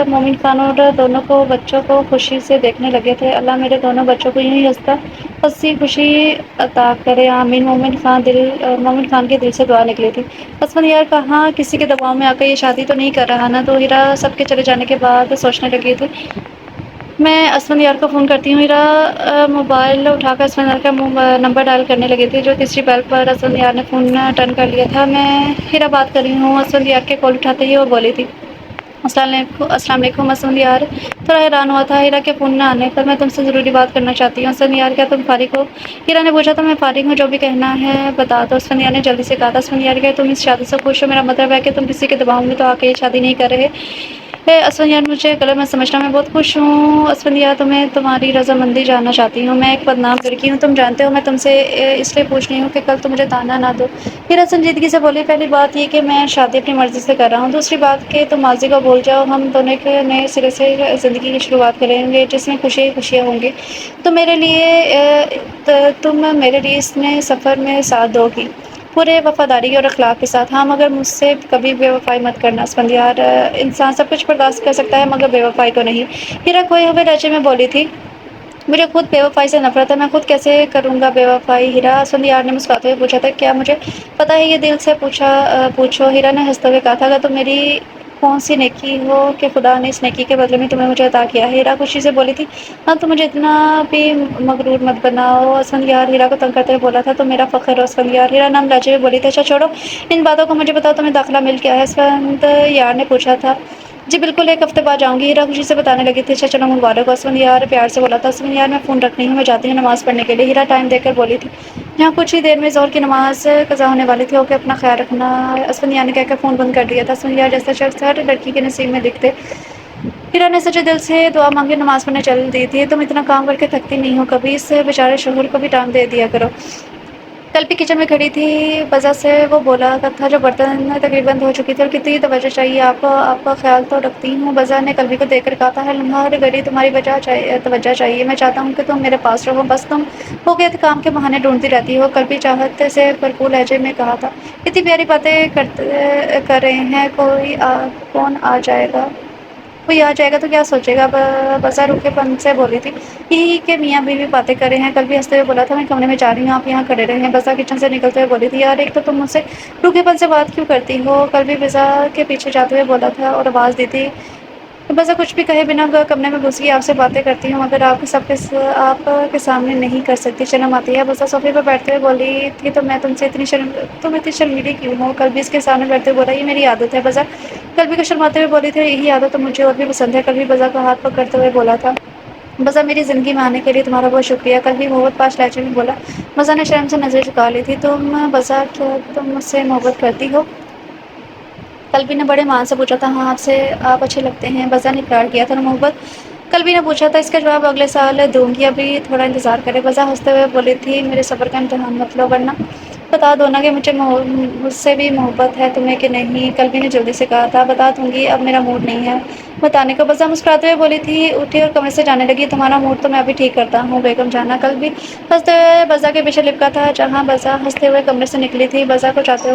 مومن خان اور دونوں کو بچوں کو خوشی سے دیکھنے لگے تھے۔ اللہ میرے دونوں بچوں کو یوں ہی ہنسی خوشی عطا کرے، آمین۔ مومن خان کے دل سے دعا نکلی تھی۔ اسفندیار کہاں کسی کے دباؤ میں آ کر یہ شادی تو نہیں کر رہا نا؟ تو ہیرا سب کے چلے جانے کے بعد سوچنے لگی تھی۔ میں اسفندیار کو فون کرتی ہوں۔ ہیرا موبائل اٹھا کر اسفندیار کا نمبر ڈائل کرنے لگی تھی، جو تیسری بیل پر اسفندیار نے فون اٹینڈ کر لیا تھا۔ میں ہیرا بات کر رہی ہوں۔ اسفندیار کے کال اٹھاتے ہی وہ بولی تھی، السلام علیکم۔ اسفندیار تھوڑا حیران ہوا تھا ہیرا کے فون نہ آنے پر۔ میں تم سے ضروری بات کرنا چاہتی ہوں۔ اسفندیار کیا تم فارغ ہو؟ ہیرا نے پوچھا۔ تو میں فارغ ہوں، جو بھی کہنا ہے بتا دو۔ اسفندیار نے جلدی سے کہا تھا۔ اسفندیار کیا تم اس شادی سے خوش ہو؟ میرا مطلب ہے کہ تم کسی کے دباؤ میں تو آ کے یہ شادی نہیں کر رہے؟ اسفندیار مجھے غلط مت سمجھنا، میں بہت خوش ہوں۔ اسفندیار تمہیں تمہاری رضامندی جاننا چاہتی ہوں۔ میں ایک بدنام لڑکی ہوں، تم جانتے ہو۔ میں تم سے اس لیے پوچھ رہی ہوں کہ کل تم مجھے طعنہ نہ دو۔ ہیرا سنجیدگی سے بولی، پہلی بات یہ کہ میں شادی اپنی مرضی سے کر رہا ہوں، دوسری بات کہ تم ماضی کو بھول جاؤ، ہم دونوں ایک نئے سرے سے زندگی کی شروعات کریں گے جس میں خوشی خوشیاں ہوں گی۔ تم میرے لیے اس میں سفر میں ساتھ دو گی، پورے وفاداری اور اخلاق کے ساتھ۔ ہاں مگر مجھ سے کبھی بے وفائی مت کرنا۔ اسفندیار انسان سب کچھ برداشت کر سکتا ہے مگر بے وفائی کو نہیں۔ ہیرا کھوئے ہوئے لہجے میں بولی تھی، مجھے خود بے وفائی سے نفرت ہے، میں خود کیسے کروں گا بے وفائی؟ ہیرا اسفندیار نے مسکراتے ہوئے پوچھا تھا، کیا مجھے پتہ ہے؟ یہ دل سے پوچھو۔ ہیرا نے ہنستے ہوئے کہا تھا، اگر تم میری کون سی نیکی ہو کہ خدا نے اس نیکی کے بدلے میں تمہیں مجھے عطا کیا ہے؟ ہیرا خوشی سے بولی تھی، ہاں تم مجھے اتنا بھی مغرور مت بناؤ۔ اسفندیار ہیرا کو تنگ کرتے ہوئے بولا تھا، تم میرا فخر ہو اسفندیار۔ ہیرا نرم لہجے میں بولی تھی، اچھا چھوڑو ان باتوں کو، مجھے بتاؤ تمہیں داخلہ مل گیا ہے؟ اسفندیار نے پوچھا تھا۔ جی بالکل، ایک ہفتے بعد جاؤں گی۔ ہیرا خوشی سے بتانے لگی تھی، اچھا چلو مبارک ہو۔ اسفندیار پیار سے بولا تھا۔ اسفندیار میں فون رکھ رہی ہوں، میں جاتی ہوں نماز پڑھنے کے لیے۔ ہیرا ٹائم دیکھ کر بولی تھی، جہاں کچھ ہی دیر میں ظہر کی نماز قضا ہونے والی تھی۔ اوکے، اپنا خیال رکھنا۔ اسفندیار نے کہہ کر فون بند کر دیا تھا۔ اسفندیار جیسا شخص ہر لڑکی کے نصیب میں دکھتے، ہیرا نے سچے دل سے دعا مانگی، نماز پڑھنے چل دی تھی۔ تم اتنا کام کر کے تھکتی نہیں ہو کبھی؟ اس بیچارے شوہر کو بھی ٹائم دے دیا کرو۔ کل بھی کچن میں کھڑی تھی بزا سے وہ بولا تھا، جو برتن تقریباً دھو چکی تھی، اور کتنی توجہ چاہیے آپ کو؟ آپ کا خیال تو رکھتی ہوں۔ بزا نے کلبی کو دیکھ کر کہا تھا، ہر گھڑی تمہاری توجہ چاہیے، میں چاہتا ہوں کہ تم میرے پاس رہو، بس تم ہو گئے کام کے بہانے ڈھونڈتی رہتی ہو۔ کلبی چاہت سے بھرپور لہجے میں کہا تھا، اتنی پیاری باتیں کر رہے ہیں، کون آ جائے گا؟ کوئی آ جائے گا تو کیا سوچے گا؟ بزا روکھے پن سے بولی تھی، یہی کہ میاں بیوی باتیں کر رہے ہیں۔ کل بھی ہنستے ہوئے بولا تھا، میں کمرے میں جا رہی ہوں، آپ یہاں کھڑے رہے ہیں۔ بزا کچن سے نکلتے ہوئے بولی تھی، یار ایک تو تم مجھ سے روکھے پن سے بات کیوں کرتی ہو؟ کل بھی بزا کے پیچھے جاتے ہوئے بولا تھا اور آواز دی تھی، بزا کچھ بھی کہے بنا کمرے میں گھس گئی، آپ سے باتیں کرتی ہوں مگر آپ کے سامنے نہیں کر سکتی، شرم آتی ہے؟ بزا صوفے پر بیٹھتے ہوئے بولی تھی، تو میں تم اتنی شرمیلی کیوں ہو؟ کل بھی اس کے سامنے بیٹھتے ہوئے بولا، یہ میری عادت ہے بزا۔ کل بھی کو شرماتے ہوئے بولی تھی، یہی عادت تو مجھے اور بھی پسند ہے۔ کل بھی بزا کا ہاتھ پکڑتے ہوئے بولا تھا، بزا میری زندگی میں آنے کے لیے تمہارا بہت شکریہ۔ کل بھی محبت پاش لہجے میں بولا۔ بزا نے شرم سے نظر جھکا لی تھی، بزا کیا تم مجھ سے محبت کرتی ہو؟ کلبی نے بڑے مان سے پوچھا تھا، ہاں آپ اچھے لگتے ہیں۔ بزا نے اقرار کیا تھا، محبت؟ کلبی نے پوچھا تھا، اس کا جواب اگلے سال دوں گی، ابھی تھوڑا انتظار کرے۔ بزا ہنستے ہوئے بولی تھی، میرے صبر کا امتحان مت لو، ورنہ بتا دو نا کہ مجھ سے بھی محبت ہے تمہیں کہ نہیں؟ کلبی نے جلدی سے کہا تھا، بتا دوں گی، اب میرا موڈ نہیں ہے بتانے کو۔ بزا مسکراتے ہوئے بولی تھی، اٹھی اور کمرے سے جانے لگی، تمہارا موڈ تو میں ابھی ٹھیک کرتا ہوں بیگم جانا۔ کلبی ہنستے ہوئے بزا کے پیچھے لپکا تھا، جہاں بزا ہنستے ہوئے کمرے سے نکلی تھی۔ کلبی بزا کو چاہتے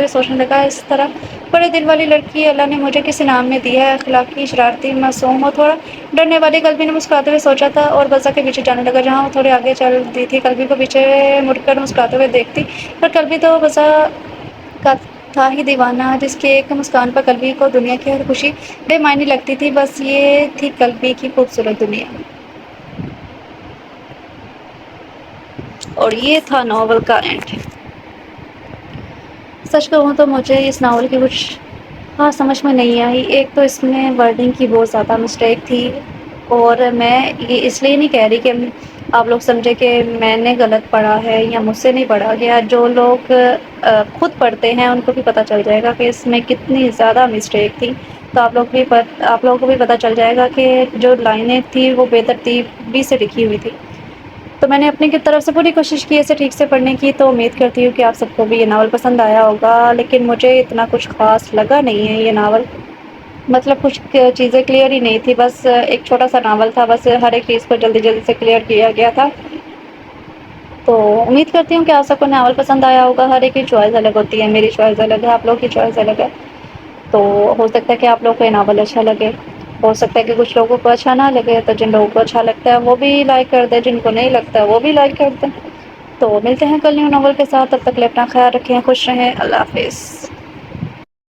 ہوئے سوچنے لگا، اس طرح بڑے دل والی لڑکی اللہ نے مجھے کس انعام میں دی ہے؟ اخلاقی، شرارتی، معصوم اور تھوڑا ڈرنے والی۔ کلبی نے مسکراتے ہوئے سوچا تھا اور بزا کے پیچھے جانے لگا، جہاں وہ تھوڑے آگے چلتی تھی۔ کلبی کو پیچھے مڑ کر مسکراتے ہوئے دیکھتی، پر کلبی تو بزا کا تھا ہی دیوانہ، جس کی ایک مسکان پر کلبی کو دنیا کی ہر خوشی بے معنی لگتی تھی۔ بس یہ تھی کلبی کی خوبصورت دنیا۔ اور یہ تھا ناول کا اینڈ۔ سچ کہوں تو مجھے اس ناول کی کچھ خاص سمجھ میں نہیں آئی۔ ایک تو اس میں ورڈنگ کی بہت زیادہ مسٹیک تھی، اور میں یہ اس لیے نہیں کہہ رہی کہ آپ لوگ سمجھے کہ میں نے غلط پڑھا ہے یا مجھ سے نہیں پڑھا گیا۔ جو لوگ خود پڑھتے ہیں ان کو بھی پتہ چل جائے گا کہ اس میں کتنی زیادہ مسٹیک تھی، تو آپ لوگوں کو بھی پتہ چل جائے گا کہ جو لائنیں تھیں وہ بے ترتیبی سے لکھی ہوئی تھی۔ تو میں نے اپنی کی طرف سے پوری کوشش کی اسے ٹھیک سے پڑھنے کی، تو امید کرتی ہوں کہ آپ سب کو بھی یہ ناول پسند آیا ہوگا۔ لیکن مجھے اتنا کچھ خاص لگا نہیں ہے یہ ناول، مطلب کچھ چیزیں کلیئر ہی نہیں تھی، بس ایک چھوٹا سا ناول تھا، بس ہر ایک چیز کو جلدی جلدی سے کلیئر کیا گیا تھا۔ تو امید کرتی ہوں کہ آپ سب کو ناول پسند آیا ہوگا. ہر ایک کی چوائس الگ ہوتی ہے. میری چوائس الگ ہے, آپ لوگ کی چوائس الگ ہے. تو ہو سکتا ہے کہ آپ لوگ کو یہ ناول اچھا لگے, ہو سکتا ہے کہ کچھ لوگوں کو اچھا نہ لگے. تو جن لوگوں کو اچھا لگتا ہے وہ بھی لائک کر دیں, جن کو نہیں لگتا ہے وہ بھی لائک کر دیں. تو ملتے ہیں کل نیو ناول کے ساتھ. تب تک اپنا خیال رکھیں, خوش رہیں. اللہ حافظ.